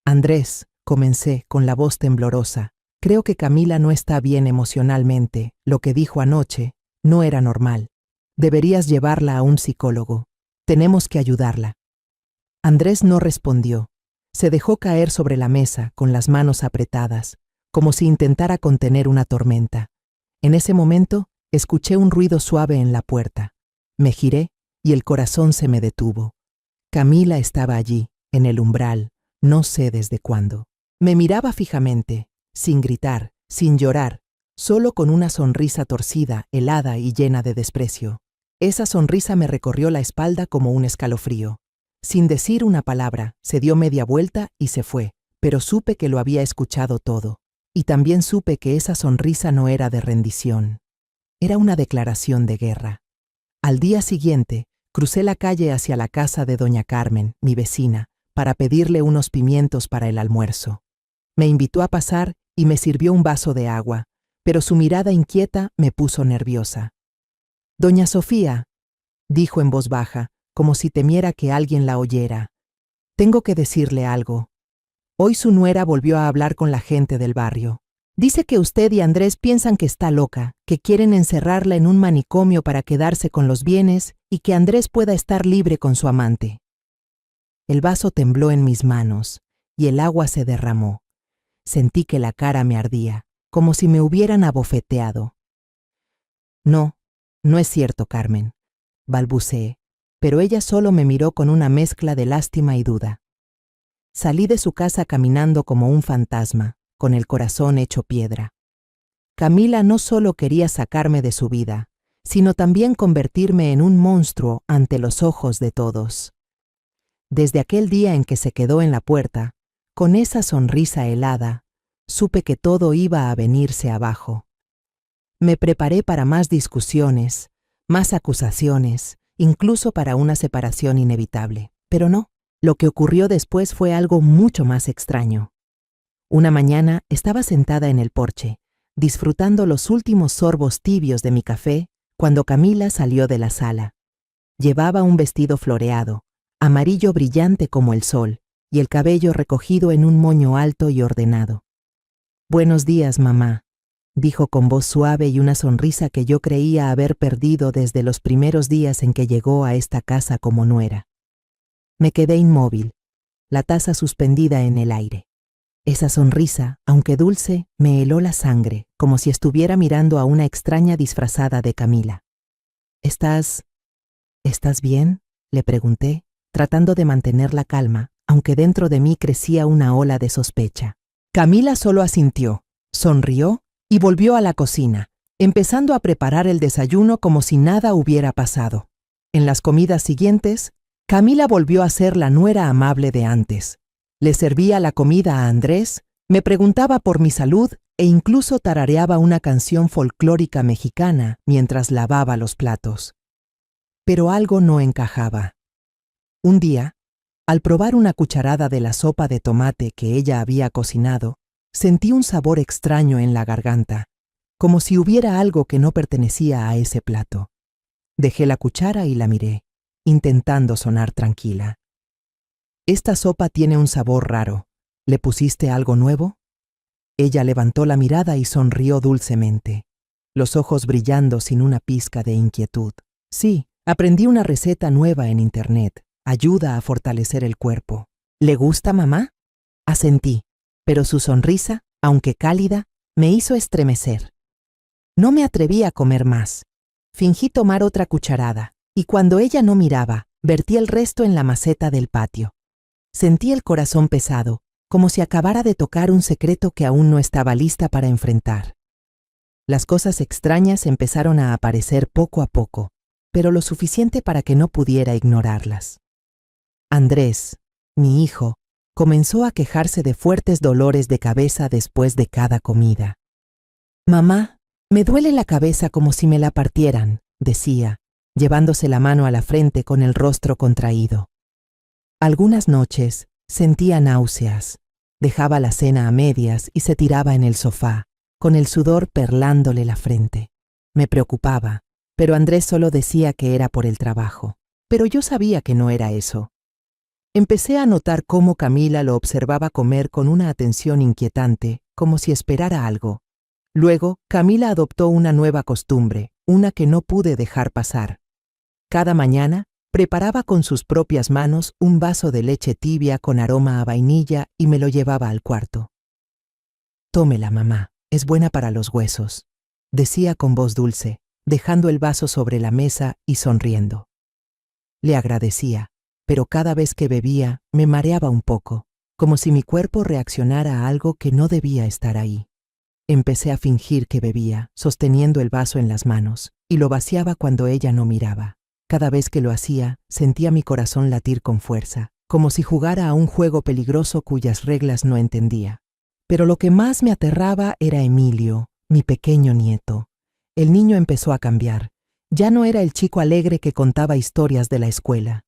Andrés, comencé con la voz temblorosa, creo que Camila no está bien emocionalmente. Lo que dijo anoche no era normal. Deberías llevarla a un psicólogo. Tenemos que ayudarla. Andrés no respondió. Se dejó caer sobre la mesa con las manos apretadas, como si intentara contener una tormenta. En ese momento, escuché un ruido suave en la puerta. Me giré y el corazón se me detuvo. Camila estaba allí, en el umbral, no sé desde cuándo. Me miraba fijamente, sin gritar, sin llorar, solo con una sonrisa torcida, helada y llena de desprecio. Esa sonrisa me recorrió la espalda como un escalofrío. Sin decir una palabra, se dio media vuelta y se fue, pero supe que lo había escuchado todo. Y también supe que esa sonrisa no era de rendición. Era una declaración de guerra. Al día siguiente, crucé la calle hacia la casa de doña Carmen, mi vecina, para pedirle unos pimientos para el almuerzo. Me invitó a pasar y me sirvió un vaso de agua, pero su mirada inquieta me puso nerviosa. «Doña Sofía», dijo en voz baja, como si temiera que alguien la oyera. «Tengo que decirle algo. Hoy su nuera volvió a hablar con la gente del barrio. Dice que usted y Andrés piensan que está loca, que quieren encerrarla en un manicomio para quedarse con los bienes y que Andrés pueda estar libre con su amante». El vaso tembló en mis manos y el agua se derramó. Sentí que la cara me ardía, como si me hubieran abofeteado. «No, no es cierto, Carmen», balbuceé, pero ella solo me miró con una mezcla de lástima y duda. Salí de su casa caminando como un fantasma, con el corazón hecho piedra. Camila no solo quería sacarme de su vida, sino también convertirme en un monstruo ante los ojos de todos. Desde aquel día en que se quedó en la puerta, con esa sonrisa helada, supe que todo iba a venirse abajo. Me preparé para más discusiones, más acusaciones, incluso para una separación inevitable. Pero no, lo que ocurrió después fue algo mucho más extraño. Una mañana estaba sentada en el porche, disfrutando los últimos sorbos tibios de mi café, cuando Camila salió de la sala. Llevaba un vestido floreado, amarillo brillante como el sol, y el cabello recogido en un moño alto y ordenado. «Buenos días, mamá», dijo con voz suave y una sonrisa que yo creía haber perdido desde los primeros días en que llegó a esta casa como nuera. Me quedé inmóvil, la taza suspendida en el aire. Esa sonrisa, aunque dulce, me heló la sangre, como si estuviera mirando a una extraña disfrazada de Camila. ¿Estás bien?», le pregunté, tratando de mantener la calma, aunque dentro de mí crecía una ola de sospecha. Camila solo asintió, sonrió y volvió a la cocina, empezando a preparar el desayuno como si nada hubiera pasado. En las comidas siguientes, Camila volvió a ser la nuera amable de antes. Le servía la comida a Andrés, me preguntaba por mi salud e incluso tarareaba una canción folclórica mexicana mientras lavaba los platos. Pero algo no encajaba. Un día, al probar una cucharada de la sopa de tomate que ella había cocinado, sentí un sabor extraño en la garganta, como si hubiera algo que no pertenecía a ese plato. Dejé la cuchara y la miré, intentando sonar tranquila. «Esta sopa tiene un sabor raro. ¿Le pusiste algo nuevo?». Ella levantó la mirada y sonrió dulcemente, los ojos brillando sin una pizca de inquietud. «Sí, aprendí una receta nueva en internet. Ayuda a fortalecer el cuerpo». «¿Le gusta, mamá?». Asentí, pero su sonrisa, aunque cálida, me hizo estremecer. No me atreví a comer más. Fingí tomar otra cucharada, y cuando ella no miraba, vertí el resto en la maceta del patio. Sentí el corazón pesado, como si acabara de tocar un secreto que aún no estaba lista para enfrentar. Las cosas extrañas empezaron a aparecer poco a poco, pero lo suficiente para que no pudiera ignorarlas. Andrés, mi hijo, comenzó a quejarse de fuertes dolores de cabeza después de cada comida. «Mamá, me duele la cabeza como si me la partieran», decía, llevándose la mano a la frente con el rostro contraído. Algunas noches sentía náuseas, dejaba la cena a medias y se tiraba en el sofá, con el sudor perlándole la frente. Me preocupaba, pero Andrés solo decía que era por el trabajo. Pero yo sabía que no era eso. Empecé a notar cómo Camila lo observaba comer con una atención inquietante, como si esperara algo. Luego, Camila adoptó una nueva costumbre, una que no pude dejar pasar. Cada mañana, preparaba con sus propias manos un vaso de leche tibia con aroma a vainilla y me lo llevaba al cuarto. «Tómela, mamá, es buena para los huesos», decía con voz dulce, dejando el vaso sobre la mesa y sonriendo. Le agradecía, pero cada vez que bebía me mareaba un poco, como si mi cuerpo reaccionara a algo que no debía estar ahí. Empecé a fingir que bebía, sosteniendo el vaso en las manos, y lo vaciaba cuando ella no miraba. Cada vez que lo hacía, sentía mi corazón latir con fuerza, como si jugara a un juego peligroso cuyas reglas no entendía. Pero lo que más me aterraba era Emilio, mi pequeño nieto. El niño empezó a cambiar. Ya no era el chico alegre que contaba historias de la escuela.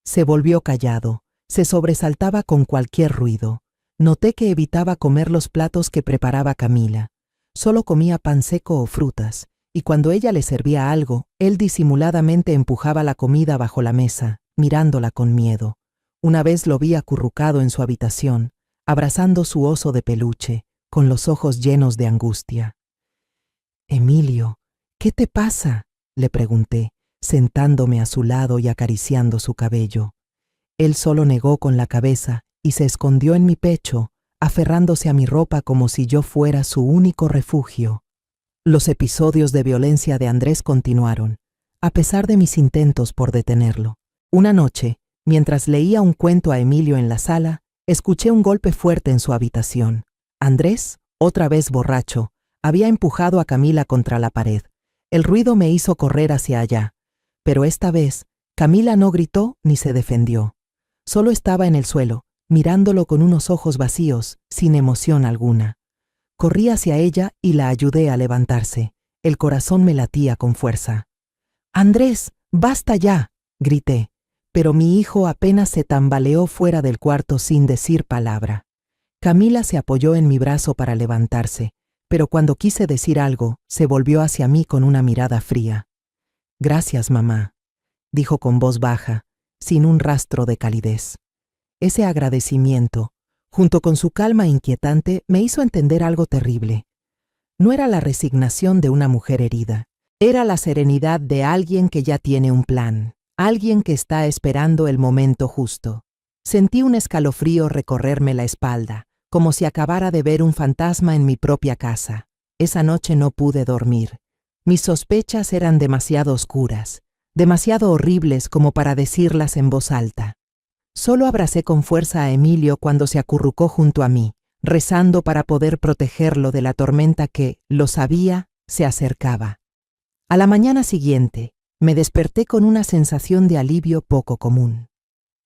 Se volvió callado, se sobresaltaba con cualquier ruido. Noté que evitaba comer los platos que preparaba Camila. Solo comía pan seco o frutas, y cuando ella le servía algo, él disimuladamente empujaba la comida bajo la mesa, mirándola con miedo. Una vez lo vi acurrucado en su habitación, abrazando su oso de peluche, con los ojos llenos de angustia. «Emilio, ¿qué te pasa?», le pregunté, sentándome a su lado y acariciando su cabello. Él solo negó con la cabeza y se escondió en mi pecho, aferrándose a mi ropa como si yo fuera su único refugio. Los episodios de violencia de Andrés continuaron, a pesar de mis intentos por detenerlo. Una noche, mientras leía un cuento a Emilio en la sala, escuché un golpe fuerte en su habitación. Andrés, otra vez borracho, había empujado a Camila contra la pared. El ruido me hizo correr hacia allá, pero esta vez, Camila no gritó ni se defendió. Solo estaba en el suelo, mirándolo con unos ojos vacíos, sin emoción alguna. Corrí hacia ella y la ayudé a levantarse. El corazón me latía con fuerza. «Andrés, basta ya», grité, pero mi hijo apenas se tambaleó fuera del cuarto sin decir palabra. Camila se apoyó en mi brazo para levantarse, pero cuando quise decir algo, se volvió hacia mí con una mirada fría. «Gracias, mamá», dijo con voz baja, sin un rastro de calidez. Ese agradecimiento, junto con su calma inquietante, me hizo entender algo terrible. No era la resignación de una mujer herida, era la serenidad de alguien que ya tiene un plan, alguien que está esperando el momento justo. Sentí un escalofrío recorrerme la espalda, como si acabara de ver un fantasma en mi propia casa. Esa noche no pude dormir. Mis sospechas eran demasiado oscuras, demasiado horribles como para decirlas en voz alta. Solo abracé con fuerza a Emilio cuando se acurrucó junto a mí, rezando para poder protegerlo de la tormenta que, lo sabía, se acercaba. A la mañana siguiente, me desperté con una sensación de alivio poco común.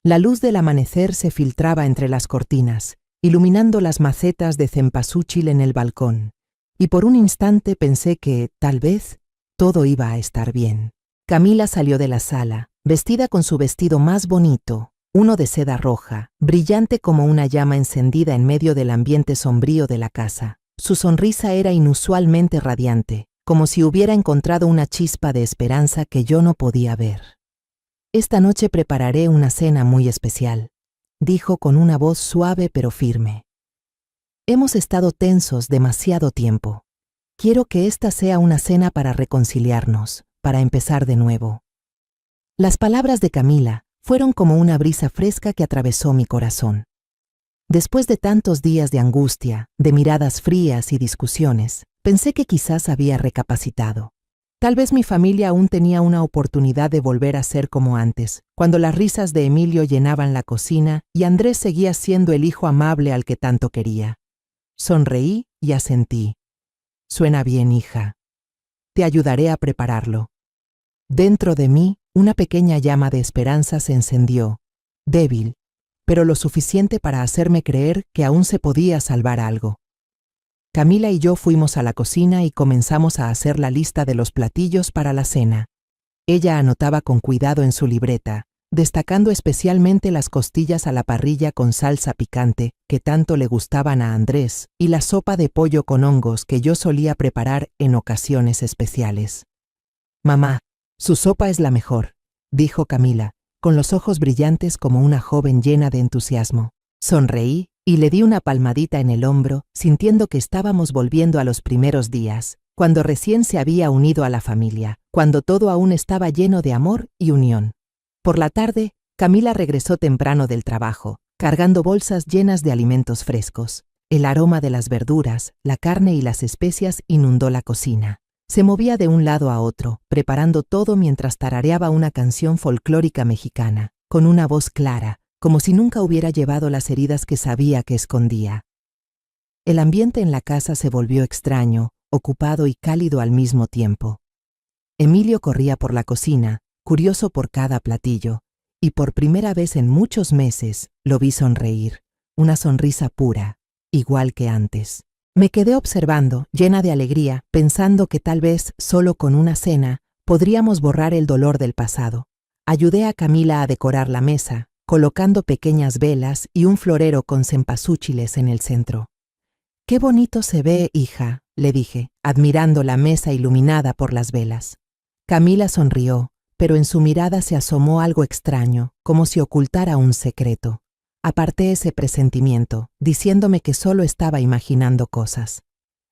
La luz del amanecer se filtraba entre las cortinas, iluminando las macetas de cempasúchil en el balcón, y por un instante pensé que, tal vez, todo iba a estar bien. Camila salió de la sala, vestida con su vestido más bonito, uno de seda roja, brillante como una llama encendida en medio del ambiente sombrío de la casa. Su sonrisa era inusualmente radiante, como si hubiera encontrado una chispa de esperanza que yo no podía ver. «Esta noche prepararé una cena muy especial», dijo con una voz suave pero firme. «Hemos estado tensos demasiado tiempo. Quiero que esta sea una cena para reconciliarnos, para empezar de nuevo». Las palabras de Camila fueron como una brisa fresca que atravesó mi corazón. Después de tantos días de angustia, de miradas frías y discusiones, pensé que quizás había recapacitado. Tal vez mi familia aún tenía una oportunidad de volver a ser como antes, cuando las risas de Emilio llenaban la cocina y Andrés seguía siendo el hijo amable al que tanto quería. Sonreí y asentí. «Suena bien, hija. Te ayudaré a prepararlo». Dentro de mí, una pequeña llama de esperanza se encendió, débil, pero lo suficiente para hacerme creer que aún se podía salvar algo. Camila y yo fuimos a la cocina y comenzamos a hacer la lista de los platillos para la cena. Ella anotaba con cuidado en su libreta, destacando especialmente las costillas a la parrilla con salsa picante que tanto le gustaban a Andrés y la sopa de pollo con hongos que yo solía preparar en ocasiones especiales. «Mamá, su sopa es la mejor», dijo Camila, con los ojos brillantes como una joven llena de entusiasmo. Sonreí y le di una palmadita en el hombro, sintiendo que estábamos volviendo a los primeros días, cuando recién se había unido a la familia, cuando todo aún estaba lleno de amor y unión. Por la tarde, Camila regresó temprano del trabajo, cargando bolsas llenas de alimentos frescos. El aroma de las verduras, la carne y las especias inundó la cocina. Se movía de un lado a otro, preparando todo mientras tarareaba una canción folclórica mexicana, con una voz clara, como si nunca hubiera llevado las heridas que sabía que escondía. El ambiente en la casa se volvió extraño, ocupado y cálido al mismo tiempo. Emilio corría por la cocina, curioso por cada platillo, y por primera vez en muchos meses lo vi sonreír, una sonrisa pura, igual que antes. Me quedé observando, llena de alegría, pensando que tal vez, solo con una cena, podríamos borrar el dolor del pasado. Ayudé a Camila a decorar la mesa, colocando pequeñas velas y un florero con cempasúchiles en el centro. «Qué bonito se ve, hija», le dije, admirando la mesa iluminada por las velas. Camila sonrió, pero en su mirada se asomó algo extraño, como si ocultara un secreto. Aparté ese presentimiento, diciéndome que solo estaba imaginando cosas.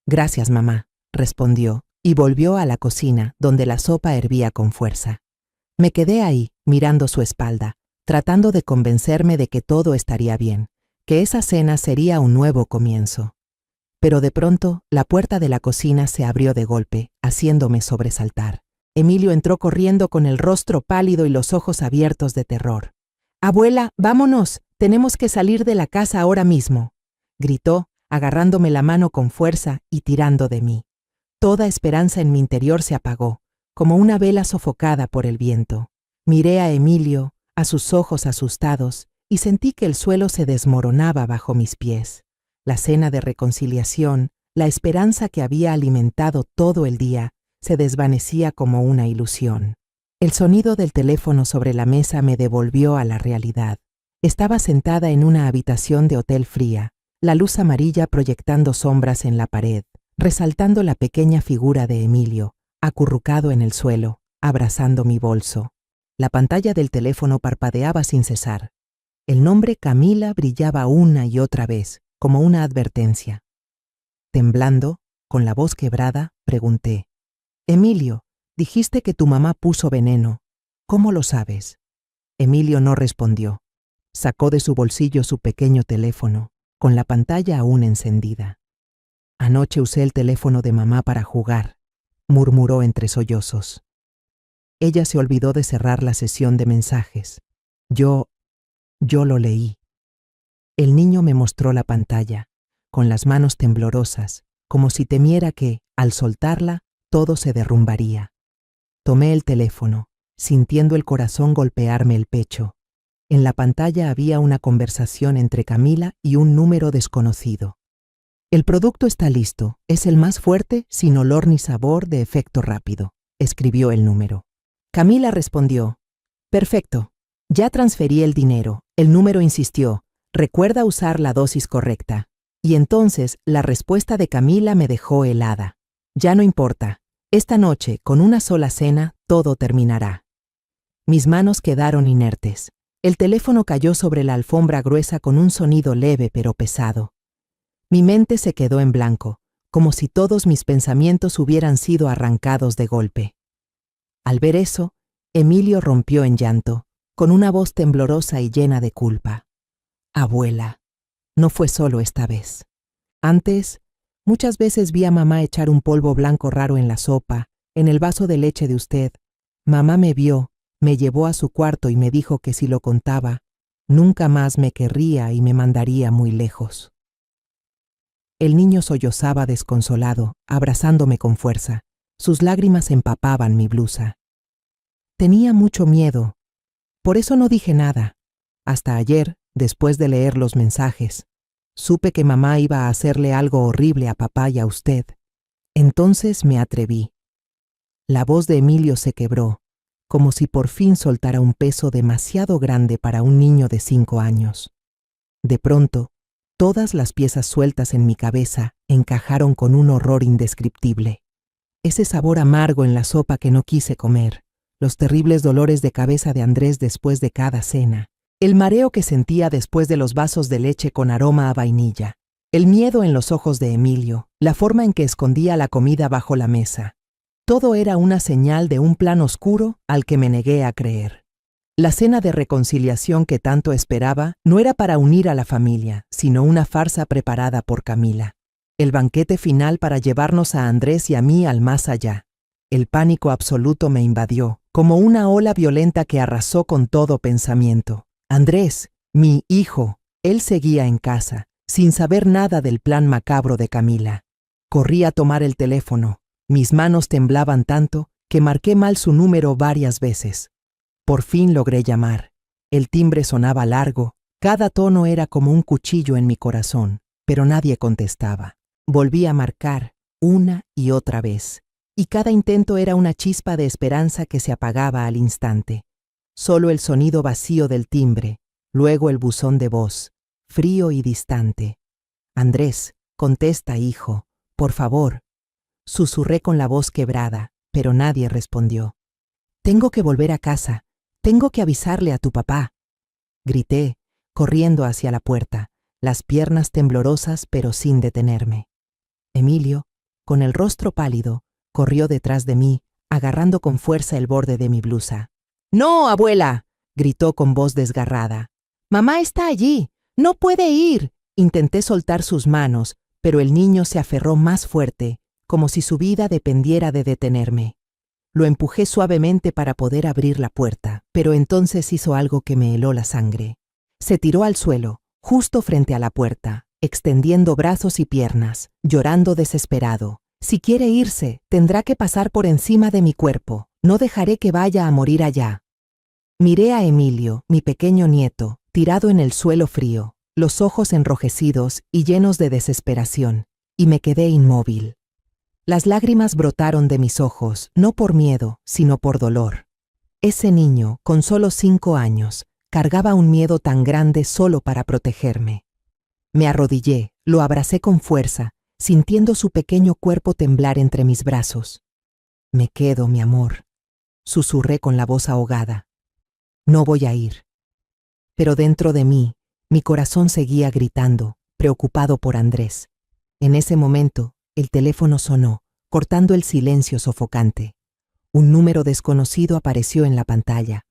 «Gracias, mamá», respondió, y volvió a la cocina, donde la sopa hervía con fuerza. Me quedé ahí, mirando su espalda, tratando de convencerme de que todo estaría bien, que esa cena sería un nuevo comienzo. Pero de pronto, la puerta de la cocina se abrió de golpe, haciéndome sobresaltar. Emilio entró corriendo con el rostro pálido y los ojos abiertos de terror. «Abuela, vámonos, tenemos que salir de la casa ahora mismo», gritó, agarrándome la mano con fuerza y tirando de mí. Toda esperanza en mi interior se apagó, como una vela sofocada por el viento. Miré a Emilio, a sus ojos asustados, y sentí que el suelo se desmoronaba bajo mis pies. La cena de reconciliación, la esperanza que había alimentado todo el día, se desvanecía como una ilusión. El sonido del teléfono sobre la mesa me devolvió a la realidad. Estaba sentada en una habitación de hotel fría, la luz amarilla proyectando sombras en la pared, resaltando la pequeña figura de Emilio, acurrucado en el suelo, abrazando mi bolso. La pantalla del teléfono parpadeaba sin cesar. El nombre Camila brillaba una y otra vez, como una advertencia. Temblando, con la voz quebrada, pregunté: «Emilio, dijiste que tu mamá puso veneno. ¿Cómo lo sabes?». Emilio no respondió. Sacó de su bolsillo su pequeño teléfono, con la pantalla aún encendida. «Anoche usé el teléfono de mamá para jugar», murmuró entre sollozos. Ella se olvidó de cerrar la sesión de mensajes. Yo lo leí. El niño me mostró la pantalla, con las manos temblorosas, como si temiera que, al soltarla, todo se derrumbaría. Tomé el teléfono, sintiendo el corazón golpearme el pecho. En la pantalla había una conversación entre Camila y un número desconocido. «El producto está listo. Es el más fuerte, sin olor ni sabor, de efecto rápido», escribió el número. Camila respondió: «Perfecto. Ya transferí el dinero». El número insistió: «Recuerda usar la dosis correcta». Y entonces la respuesta de Camila me dejó helada. «Ya no importa. Esta noche, con una sola cena, todo terminará». Mis manos quedaron inertes. El teléfono cayó sobre la alfombra gruesa con un sonido leve pero pesado. Mi mente se quedó en blanco, como si todos mis pensamientos hubieran sido arrancados de golpe. Al ver eso, Emilio rompió en llanto, con una voz temblorosa y llena de culpa. «Abuela, no fue solo esta vez. Antes, muchas veces vi a mamá echar un polvo blanco raro en la sopa, en el vaso de leche de usted. Mamá me vio, me llevó a su cuarto y me dijo que si lo contaba, nunca más me querría y me mandaría muy lejos». El niño sollozaba desconsolado, abrazándome con fuerza. Sus lágrimas empapaban mi blusa. Tenía mucho miedo. Por eso no dije nada. Hasta ayer, después de leer los mensajes, supe que mamá iba a hacerle algo horrible a papá y a usted. Entonces me atreví. La voz de Emilio se quebró, como si por fin soltara un peso demasiado grande para un niño de 5 años. De pronto, todas las piezas sueltas en mi cabeza encajaron con un horror indescriptible. Ese sabor amargo en la sopa que no quise comer, los terribles dolores de cabeza de Andrés después de cada cena, el mareo que sentía después de los vasos de leche con aroma a vainilla, el miedo en los ojos de Emilio, la forma en que escondía la comida bajo la mesa. Todo era una señal de un plan oscuro al que me negué a creer. La cena de reconciliación que tanto esperaba no era para unir a la familia, sino una farsa preparada por Camila. El banquete final para llevarnos a Andrés y a mí al más allá. El pánico absoluto me invadió, como una ola violenta que arrasó con todo pensamiento. Andrés, mi hijo, él seguía en casa, sin saber nada del plan macabro de Camila. Corrí a tomar el teléfono. Mis manos temblaban tanto que marqué mal su número varias veces. Por fin logré llamar. El timbre sonaba largo, cada tono era como un cuchillo en mi corazón, pero nadie contestaba. Volví a marcar, una y otra vez, y cada intento era una chispa de esperanza que se apagaba al instante. Solo el sonido vacío del timbre, luego el buzón de voz, frío y distante. «Andrés, contesta, hijo, por favor». Susurré con la voz quebrada, pero nadie respondió. «Tengo que volver a casa. Tengo que avisarle a tu papá», grité, corriendo hacia la puerta, las piernas temblorosas pero sin detenerme. Emilio, con el rostro pálido, corrió detrás de mí, agarrando con fuerza el borde de mi blusa. «¡No, abuela!», gritó con voz desgarrada. «Mamá está allí. No puede ir». Intenté soltar sus manos, pero el niño se aferró más fuerte, como si su vida dependiera de detenerme. Lo empujé suavemente para poder abrir la puerta, pero entonces hizo algo que me heló la sangre. Se tiró al suelo, justo frente a la puerta, extendiendo brazos y piernas, llorando desesperado. «Si quiere irse, tendrá que pasar por encima de mi cuerpo. No dejaré que vaya a morir allá». Miré a Emilio, mi pequeño nieto, tirado en el suelo frío, los ojos enrojecidos y llenos de desesperación, y me quedé inmóvil. Las lágrimas brotaron de mis ojos, no por miedo, sino por dolor. Ese niño, con solo 5 años, cargaba un miedo tan grande solo para protegerme. Me arrodillé, lo abracé con fuerza, sintiendo su pequeño cuerpo temblar entre mis brazos. Me quedo, mi amor, susurré con la voz ahogada. No voy a ir. Pero dentro de mí, mi corazón seguía gritando, preocupado por Andrés. En ese momento, el teléfono sonó, cortando el silencio sofocante. Un número desconocido apareció en la pantalla.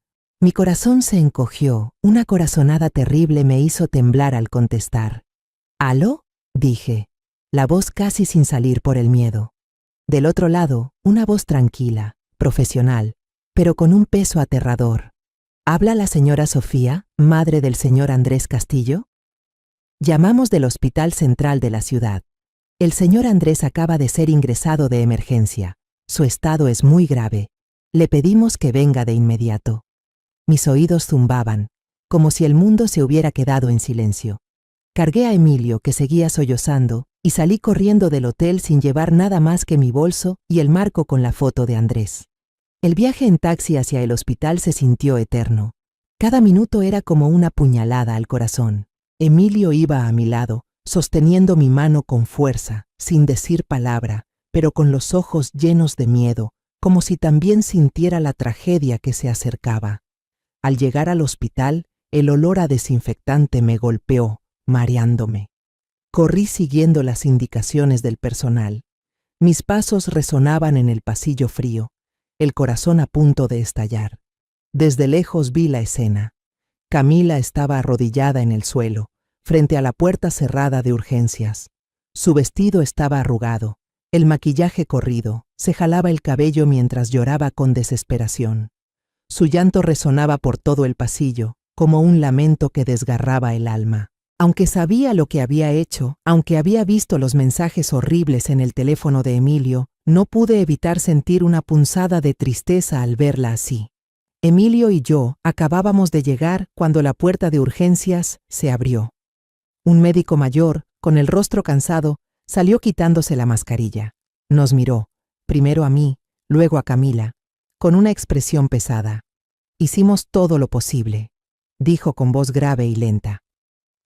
Mi corazón se encogió, una corazonada terrible me hizo temblar al contestar. ¿Aló? Dije, la voz casi sin salir por el miedo. Del otro lado, una voz tranquila, profesional, pero con un peso aterrador. ¿Habla la señora Sofía, madre del señor Andrés Castillo? Llamamos del Hospital Central de la ciudad. El señor Andrés acaba de ser ingresado de emergencia. Su estado es muy grave. Le pedimos que venga de inmediato. Mis oídos zumbaban, como si el mundo se hubiera quedado en silencio. Cargué a Emilio, que seguía sollozando, y salí corriendo del hotel sin llevar nada más que mi bolso y el marco con la foto de Andrés. El viaje en taxi hacia el hospital se sintió eterno. Cada minuto era como una puñalada al corazón. Emilio iba a mi lado, sosteniendo mi mano con fuerza, sin decir palabra, pero con los ojos llenos de miedo, como si también sintiera la tragedia que se acercaba. Al llegar al hospital, el olor a desinfectante me golpeó, mareándome. Corrí siguiendo las indicaciones del personal. Mis pasos resonaban en el pasillo frío, el corazón a punto de estallar. Desde lejos vi la escena. Camila estaba arrodillada en el suelo, frente a la puerta cerrada de urgencias. Su vestido estaba arrugado, el maquillaje corrido, se jalaba el cabello mientras lloraba con desesperación. Su llanto resonaba por todo el pasillo, como un lamento que desgarraba el alma. Aunque sabía lo que había hecho, aunque había visto los mensajes horribles en el teléfono de Emilio, no pude evitar sentir una punzada de tristeza al verla así. Emilio y yo acabábamos de llegar cuando la puerta de urgencias se abrió. Un médico mayor, con el rostro cansado, salió quitándose la mascarilla. Nos miró, primero a mí, luego a Camila, con una expresión pesada. «Hicimos todo lo posible», dijo con voz grave y lenta.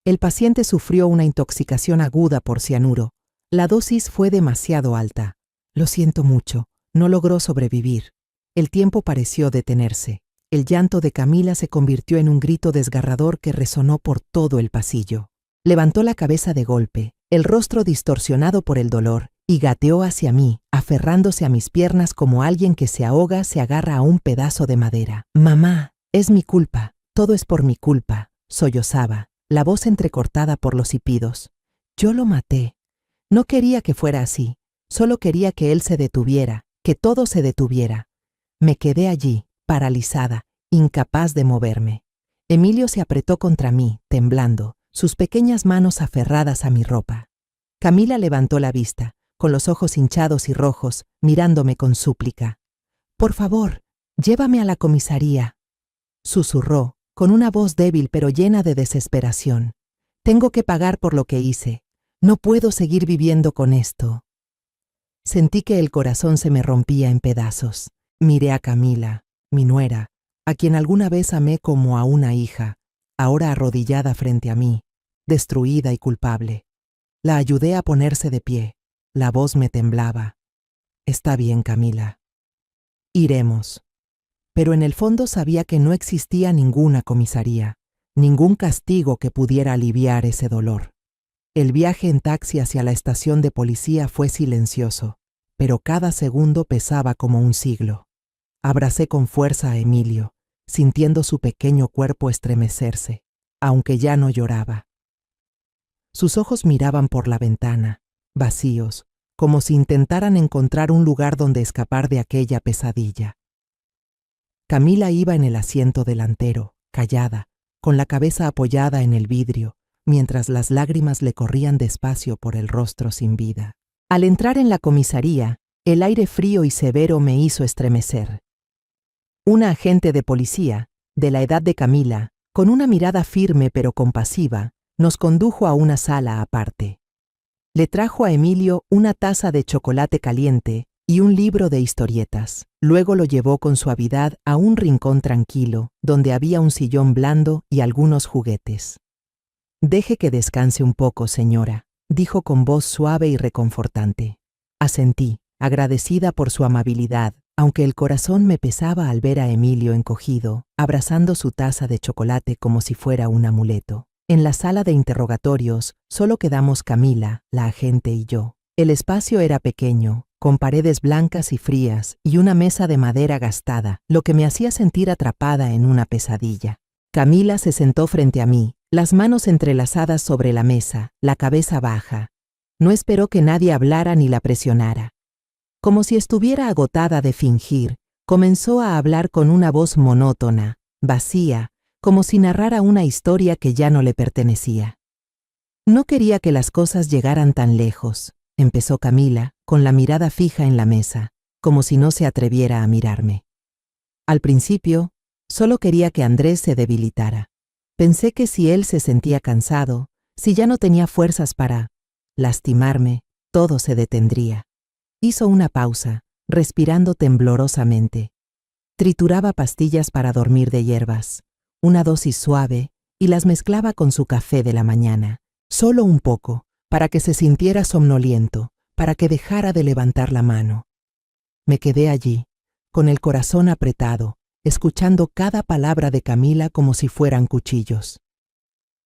El paciente sufrió una intoxicación aguda por cianuro. La dosis fue demasiado alta. Lo siento mucho, no logró sobrevivir. El tiempo pareció detenerse. El llanto de Camila se convirtió en un grito desgarrador que resonó por todo el pasillo. Levantó la cabeza de golpe, el rostro distorsionado por el dolor, y gateó hacia mí, aferrándose a mis piernas como alguien que se ahoga se agarra a un pedazo de madera. «Mamá, es mi culpa, todo es por mi culpa», sollozaba, la voz entrecortada por los hipidos. «Yo lo maté. No quería que fuera así, solo quería que él se detuviera, que todo se detuviera». Me quedé allí, paralizada, incapaz de moverme. Emilio se apretó contra mí, temblando, sus pequeñas manos aferradas a mi ropa. Camila levantó la vista, con los ojos hinchados y rojos, mirándome con súplica. «Por favor, llévame a la comisaría», susurró, con una voz débil pero llena de desesperación. «Tengo que pagar por lo que hice. No puedo seguir viviendo con esto». Sentí que el corazón se me rompía en pedazos. Miré a Camila, mi nuera, a quien alguna vez amé como a una hija, ahora arrodillada frente a mí, destruida y culpable. La ayudé a ponerse de pie. La voz me temblaba. «Está bien, Camila. Iremos». Pero en el fondo sabía que no existía ninguna comisaría, ningún castigo que pudiera aliviar ese dolor. El viaje en taxi hacia la estación de policía fue silencioso, pero cada segundo pesaba como un siglo. Abracé con fuerza a Emilio, sintiendo su pequeño cuerpo estremecerse, aunque ya no lloraba. Sus ojos miraban por la ventana, vacíos, como si intentaran encontrar un lugar donde escapar de aquella pesadilla. Camila iba en el asiento delantero, callada, con la cabeza apoyada en el vidrio, mientras las lágrimas le corrían despacio por el rostro sin vida. Al entrar en la comisaría, el aire frío y severo me hizo estremecer. Una agente de policía, de la edad de Camila, con una mirada firme pero compasiva, nos condujo a una sala aparte. Le trajo a Emilio una taza de chocolate caliente y un libro de historietas. Luego lo llevó con suavidad a un rincón tranquilo, donde había un sillón blando y algunos juguetes. Deje que descanse un poco, señora, dijo con voz suave y reconfortante. Asentí, agradecida por su amabilidad, aunque el corazón me pesaba al ver a Emilio encogido, abrazando su taza de chocolate como si fuera un amuleto. En la sala de interrogatorios solo quedamos Camila, la agente y yo. El espacio era pequeño, con paredes blancas y frías y una mesa de madera gastada, lo que me hacía sentir atrapada en una pesadilla. Camila se sentó frente a mí, las manos entrelazadas sobre la mesa, la cabeza baja. No esperó que nadie hablara ni la presionara. Como si estuviera agotada de fingir, comenzó a hablar con una voz monótona, vacía, como si narrara una historia que ya no le pertenecía. No quería que las cosas llegaran tan lejos, empezó Camila, con la mirada fija en la mesa, como si no se atreviera a mirarme. Al principio, solo quería que Andrés se debilitara. Pensé que si él se sentía cansado, si ya no tenía fuerzas para lastimarme, todo se detendría. Hizo una pausa, respirando temblorosamente. Trituraba pastillas para dormir de hierbas, una dosis suave, y las mezclaba con su café de la mañana. Solo un poco, para que se sintiera somnoliento, para que dejara de levantar la mano. Me quedé allí, con el corazón apretado, escuchando cada palabra de Camila como si fueran cuchillos.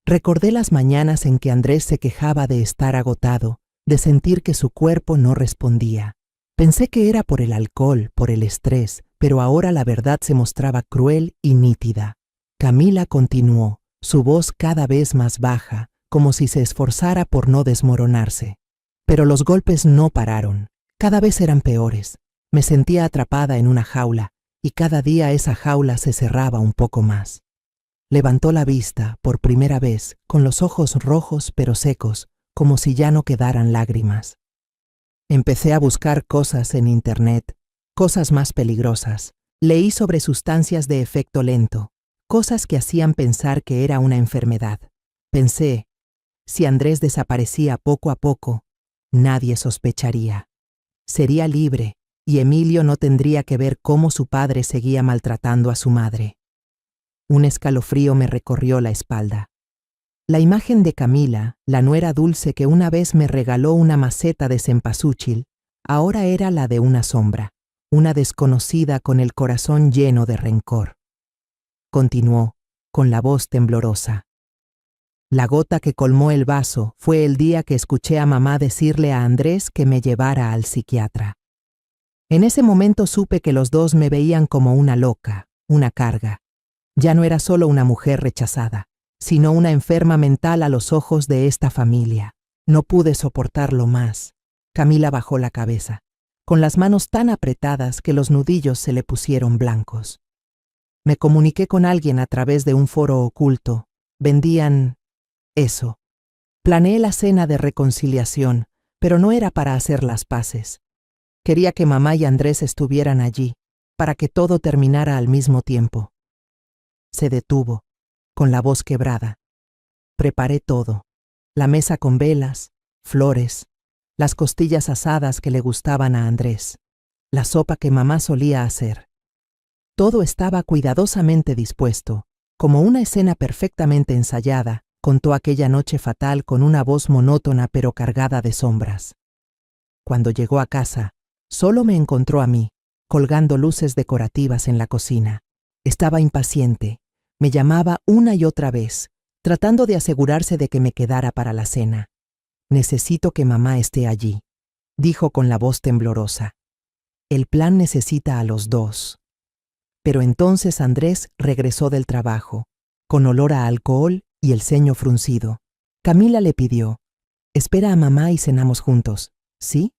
Recordé las mañanas en que Andrés se quejaba de estar agotado, de sentir que su cuerpo no respondía. Pensé que era por el alcohol, por el estrés, pero ahora la verdad se mostraba cruel y nítida. Camila continuó, su voz cada vez más baja, como si se esforzara por no desmoronarse. Pero los golpes no pararon, cada vez eran peores. Me sentía atrapada en una jaula, y cada día esa jaula se cerraba un poco más. Levantó la vista, por primera vez, con los ojos rojos pero secos, como si ya no quedaran lágrimas. Empecé a buscar cosas en internet, cosas más peligrosas. Leí sobre sustancias de efecto lento, cosas que hacían pensar que era una enfermedad. Pensé, si Andrés desaparecía poco a poco, nadie sospecharía. Sería libre, y Emilio no tendría que ver cómo su padre seguía maltratando a su madre. Un escalofrío me recorrió la espalda. La imagen de Camila, la nuera dulce que una vez me regaló una maceta de cempasúchil, ahora era la de una sombra, una desconocida con el corazón lleno de rencor. Continuó, con la voz temblorosa. La gota que colmó el vaso fue el día que escuché a mamá decirle a Andrés que me llevara al psiquiatra. En ese momento supe que los dos me veían como una loca, una carga. Ya no era solo una mujer rechazada, sino una enferma mental a los ojos de esta familia. No pude soportarlo más. Camila bajó la cabeza, con las manos tan apretadas que los nudillos se le pusieron blancos. Me comuniqué con alguien a través de un foro oculto. Vendían eso. Planeé la cena de reconciliación, pero no era para hacer las paces. Quería que mamá y Andrés estuvieran allí, para que todo terminara al mismo tiempo. Se detuvo, con la voz quebrada. Preparé todo, la mesa con velas, flores, las costillas asadas que le gustaban a Andrés, la sopa que mamá solía hacer. Todo estaba cuidadosamente dispuesto, como una escena perfectamente ensayada, contó aquella noche fatal con una voz monótona pero cargada de sombras. Cuando llegó a casa, solo me encontró a mí, colgando luces decorativas en la cocina. Estaba impaciente. Me llamaba una y otra vez, tratando de asegurarse de que me quedara para la cena. Necesito que mamá esté allí, dijo con la voz temblorosa. El plan necesita a los dos. Pero entonces Andrés regresó del trabajo, con olor a alcohol y el ceño fruncido. Camila le pidió, espera a mamá y cenamos juntos, ¿sí?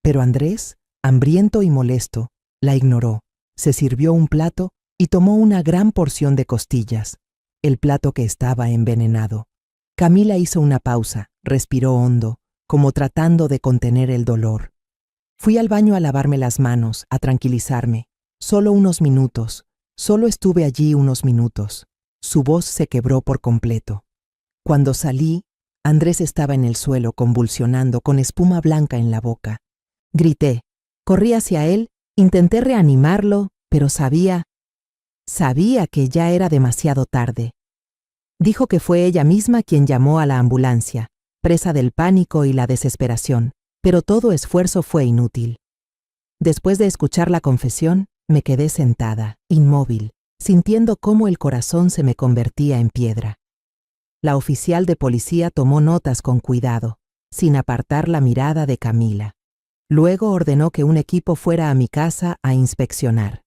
Pero Andrés, hambriento y molesto, la ignoró. Se sirvió un plato y tomó una gran porción de costillas, el plato que estaba envenenado. Camila hizo una pausa, respiró hondo, como tratando de contener el dolor. Fui al baño a lavarme las manos, a tranquilizarme. Solo unos minutos, solo estuve allí unos minutos. Su voz se quebró por completo. Cuando salí, Andrés estaba en el suelo convulsionando con espuma blanca en la boca. Grité, corrí hacia él, intenté reanimarlo, pero sabía que ya era demasiado tarde. Dijo que fue ella misma quien llamó a la ambulancia, presa del pánico y la desesperación, pero todo esfuerzo fue inútil. Después de escuchar la confesión, me quedé sentada, inmóvil, sintiendo cómo el corazón se me convertía en piedra. La oficial de policía tomó notas con cuidado, sin apartar la mirada de Camila. Luego ordenó que un equipo fuera a mi casa a inspeccionar.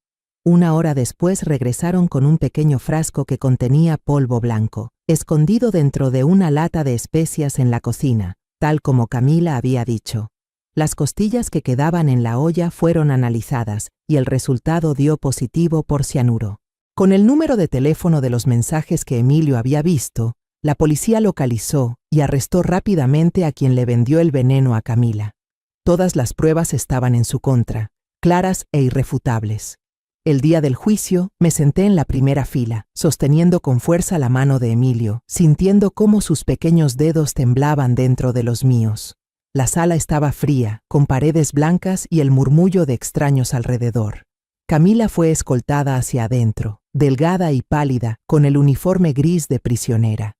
1 hora después regresaron con un pequeño frasco que contenía polvo blanco, escondido dentro de una lata de especias en la cocina, tal como Camila había dicho. Las costillas que quedaban en la olla fueron analizadas y el resultado dio positivo por cianuro. Con el número de teléfono de los mensajes que Emilio había visto, la policía localizó y arrestó rápidamente a quien le vendió el veneno a Camila. Todas las pruebas estaban en su contra, claras e irrefutables. El día del juicio, me senté en la primera fila, sosteniendo con fuerza la mano de Emilio, sintiendo cómo sus pequeños dedos temblaban dentro de los míos. La sala estaba fría, con paredes blancas y el murmullo de extraños alrededor. Camila fue escoltada hacia adentro, delgada y pálida, con el uniforme gris de prisionera.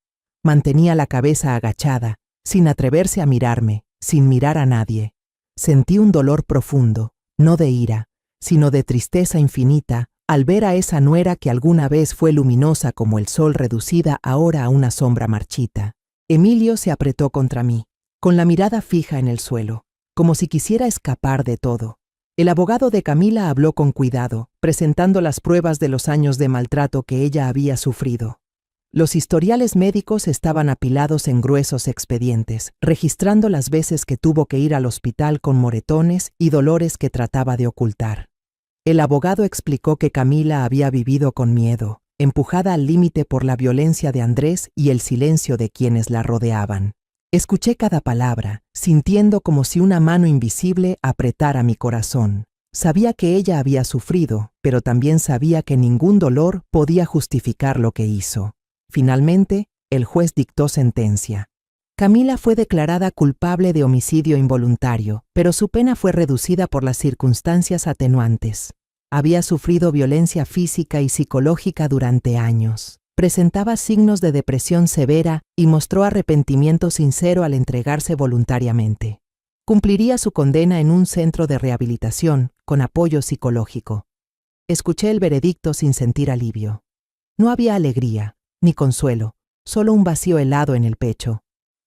Mantenía la cabeza agachada, sin atreverse a mirarme, sin mirar a nadie. Sentí un dolor profundo, no de ira, sino de tristeza infinita, al ver a esa nuera que alguna vez fue luminosa como el sol reducida ahora a una sombra marchita. Emilio se apretó contra mí, con la mirada fija en el suelo, como si quisiera escapar de todo. El abogado de Camila habló con cuidado, presentando las pruebas de los años de maltrato que ella había sufrido. Los historiales médicos estaban apilados en gruesos expedientes, registrando las veces que tuvo que ir al hospital con moretones y dolores que trataba de ocultar. El abogado explicó que Camila había vivido con miedo, empujada al límite por la violencia de Andrés y el silencio de quienes la rodeaban. Escuché cada palabra, sintiendo como si una mano invisible apretara mi corazón. Sabía que ella había sufrido, pero también sabía que ningún dolor podía justificar lo que hizo. Finalmente, el juez dictó sentencia. Camila fue declarada culpable de homicidio involuntario, pero su pena fue reducida por las circunstancias atenuantes. Había sufrido violencia física y psicológica durante años. Presentaba signos de depresión severa y mostró arrepentimiento sincero al entregarse voluntariamente. Cumpliría su condena en un centro de rehabilitación, con apoyo psicológico. Escuché el veredicto sin sentir alivio. No había alegría, ni consuelo, solo un vacío helado en el pecho.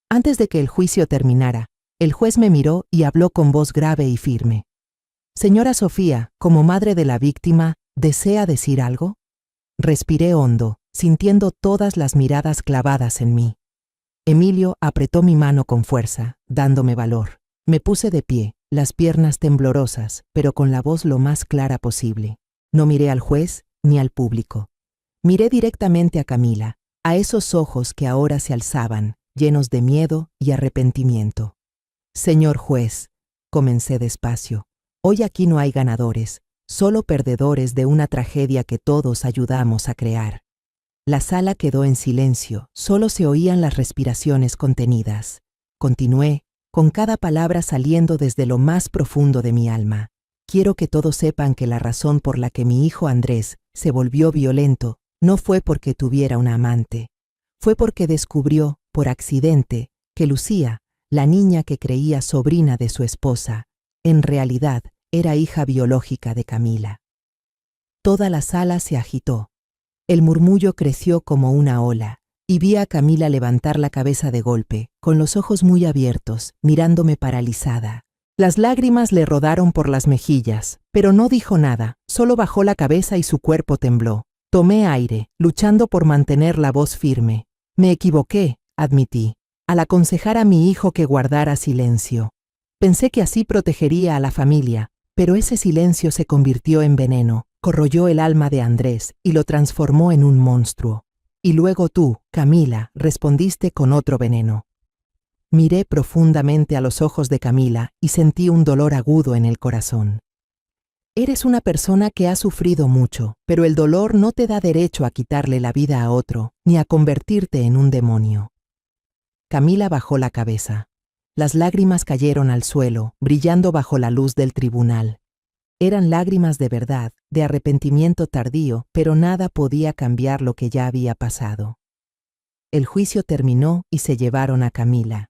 Antes de que el juicio terminara, el juez me miró y habló con voz grave y firme. «Señora Sofía, como madre de la víctima, ¿desea decir algo?» Respiré hondo, sintiendo todas las miradas clavadas en mí. Emilio apretó mi mano con fuerza, dándome valor. Me puse de pie, las piernas temblorosas, pero con la voz lo más clara posible. No miré al juez ni al público. Miré directamente a Camila, a esos ojos que ahora se alzaban, llenos de miedo y arrepentimiento. «Señor juez», comencé despacio, «hoy aquí no hay ganadores, solo perdedores de una tragedia que todos ayudamos a crear». La sala quedó en silencio, solo se oían las respiraciones contenidas. Continué, con cada palabra saliendo desde lo más profundo de mi alma. «Quiero que todos sepan que la razón por la que mi hijo Andrés se volvió violento no fue porque tuviera una amante. Fue porque descubrió, por accidente, que Lucía, la niña que creía sobrina de su esposa, en realidad era hija biológica de Camila». Toda la sala se agitó. El murmullo creció como una ola, y vi a Camila levantar la cabeza de golpe, con los ojos muy abiertos, mirándome paralizada. Las lágrimas le rodaron por las mejillas, pero no dijo nada, solo bajó la cabeza y su cuerpo tembló. Tomé aire, luchando por mantener la voz firme. Me equivoqué, admití, al aconsejar a mi hijo que guardara silencio. Pensé que así protegería a la familia, pero ese silencio se convirtió en veneno, corroyó el alma de Andrés y lo transformó en un monstruo. Y luego tú, Camila, respondiste con otro veneno. Miré profundamente a los ojos de Camila y sentí un dolor agudo en el corazón. Eres una persona que ha sufrido mucho, pero el dolor no te da derecho a quitarle la vida a otro, ni a convertirte en un demonio. Camila bajó la cabeza. Las lágrimas cayeron al suelo, brillando bajo la luz del tribunal. Eran lágrimas de verdad, de arrepentimiento tardío, pero nada podía cambiar lo que ya había pasado. el juicio terminó y se llevaron a Camila.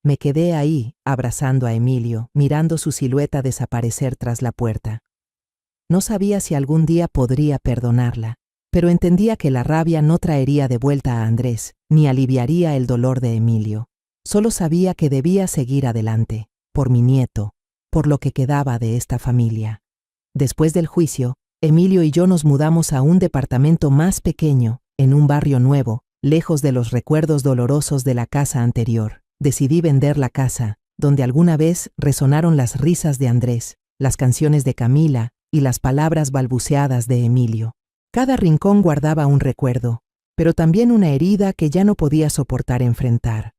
Me quedé ahí, abrazando a Emilio, mirando su silueta desaparecer tras la puerta. No sabía si algún día podría perdonarla, pero entendía que la rabia no traería de vuelta a Andrés, ni aliviaría el dolor de Emilio. Solo sabía que debía seguir adelante, por mi nieto, por lo que quedaba de esta familia. Después del juicio, Emilio y yo nos mudamos a un departamento más pequeño, en un barrio nuevo, lejos de los recuerdos dolorosos de la casa anterior. Decidí vender la casa, donde alguna vez resonaron las risas de Andrés, las canciones de Camila y las palabras balbuceadas de Emilio. Cada rincón guardaba un recuerdo, pero también una herida que ya no podía soportar enfrentar.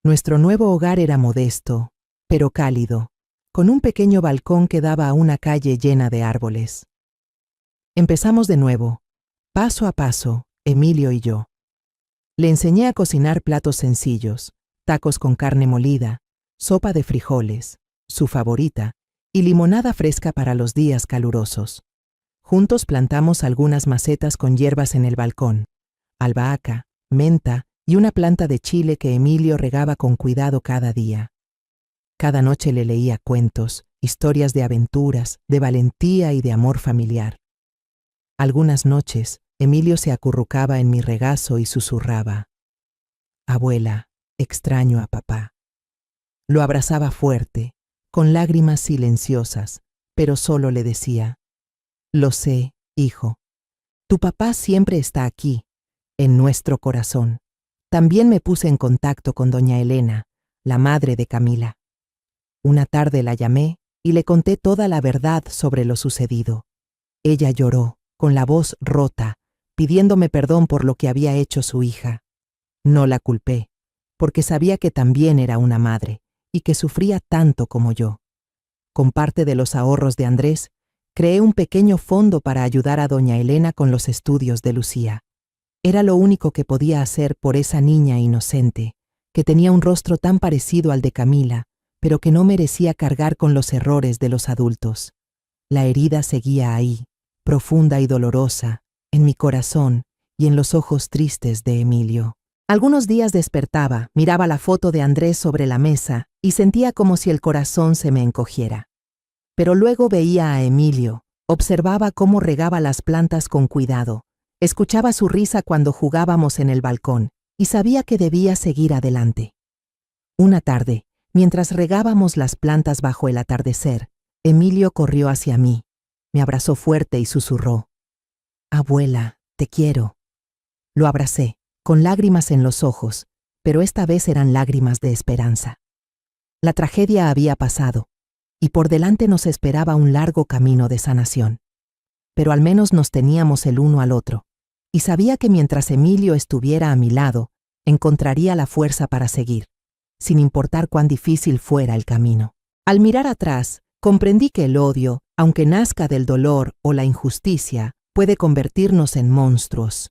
Nuestro nuevo hogar era modesto, pero cálido, con un pequeño balcón que daba a una calle llena de árboles. Empezamos de nuevo, paso a paso, Emilio y yo. Le enseñé a cocinar platos sencillos, tacos con carne molida, sopa de frijoles, su favorita, y limonada fresca para los días calurosos. Juntos plantamos algunas macetas con hierbas en el balcón, albahaca, menta y una planta de chile que Emilio regaba con cuidado cada día. Cada noche le leía cuentos, historias de aventuras, de valentía y de amor familiar. Algunas noches, Emilio se acurrucaba en mi regazo y susurraba: «Abuela, extraño a papá». Lo abrazaba fuerte, con lágrimas silenciosas, pero solo le decía: «Lo sé, hijo. Tu papá siempre está aquí, en nuestro corazón». También me puse en contacto con doña Elena, la madre de Camila. Una tarde la llamé y le conté toda la verdad sobre lo sucedido. Ella lloró, con la voz rota, pidiéndome perdón por lo que había hecho su hija. No la culpé, porque sabía que también era una madre y que sufría tanto como yo. Con parte de los ahorros de Andrés, creé un pequeño fondo para ayudar a doña Elena con los estudios de Lucía. Era lo único que podía hacer por esa niña inocente, que tenía un rostro tan parecido al de Camila, pero que no merecía cargar con los errores de los adultos. La herida seguía ahí, profunda y dolorosa, en mi corazón y en los ojos tristes de Emilio. Algunos días despertaba, miraba la foto de Andrés sobre la mesa y sentía como si el corazón se me encogiera. Pero luego veía a Emilio, observaba cómo regaba las plantas con cuidado, escuchaba su risa cuando jugábamos en el balcón y sabía que debía seguir adelante. Una tarde, mientras regábamos las plantas bajo el atardecer, Emilio corrió hacia mí, me abrazó fuerte y susurró: «Abuela, te quiero». Lo abracé, con lágrimas en los ojos, pero esta vez eran lágrimas de esperanza. La tragedia había pasado, y por delante nos esperaba un largo camino de sanación. Pero al menos nos teníamos el uno al otro, y sabía que mientras Emilio estuviera a mi lado, encontraría la fuerza para seguir, sin importar cuán difícil fuera el camino. Al mirar atrás, comprendí que el odio, aunque nazca del dolor o la injusticia, puede convertirnos en monstruos.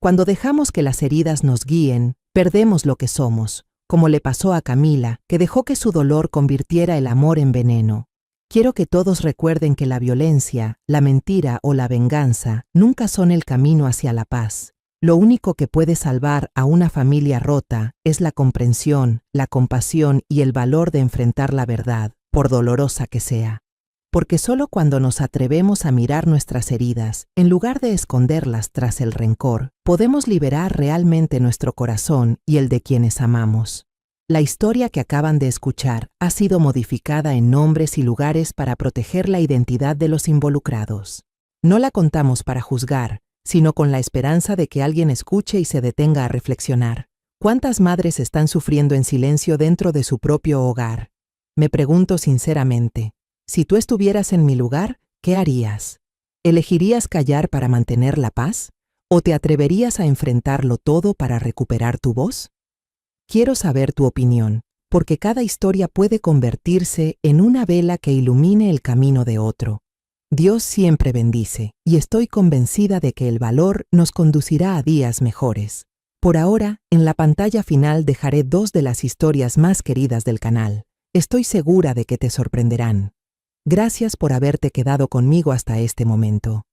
Cuando dejamos que las heridas nos guíen, perdemos lo que somos, como le pasó a Camila, que dejó que su dolor convirtiera el amor en veneno. Quiero que todos recuerden que la violencia, la mentira o la venganza nunca son el camino hacia la paz. Lo único que puede salvar a una familia rota es la comprensión, la compasión y el valor de enfrentar la verdad, por dolorosa que sea. Porque solo cuando nos atrevemos a mirar nuestras heridas, en lugar de esconderlas tras el rencor, podemos liberar realmente nuestro corazón y el de quienes amamos. La historia que acaban de escuchar ha sido modificada en nombres y lugares para proteger la identidad de los involucrados. No la contamos para juzgar, sino con la esperanza de que alguien escuche y se detenga a reflexionar. ¿Cuántas madres están sufriendo en silencio dentro de su propio hogar? Me pregunto sinceramente, si tú estuvieras en mi lugar, ¿qué harías? ¿Elegirías callar para mantener la paz? ¿O te atreverías a enfrentarlo todo para recuperar tu voz? Quiero saber tu opinión, porque cada historia puede convertirse en una vela que ilumine el camino de otro. Dios siempre bendice, y estoy convencida de que el valor nos conducirá a días mejores. Por ahora, en la pantalla final dejaré 2 de las historias más queridas del canal. Estoy segura de que te sorprenderán. Gracias por haberte quedado conmigo hasta este momento.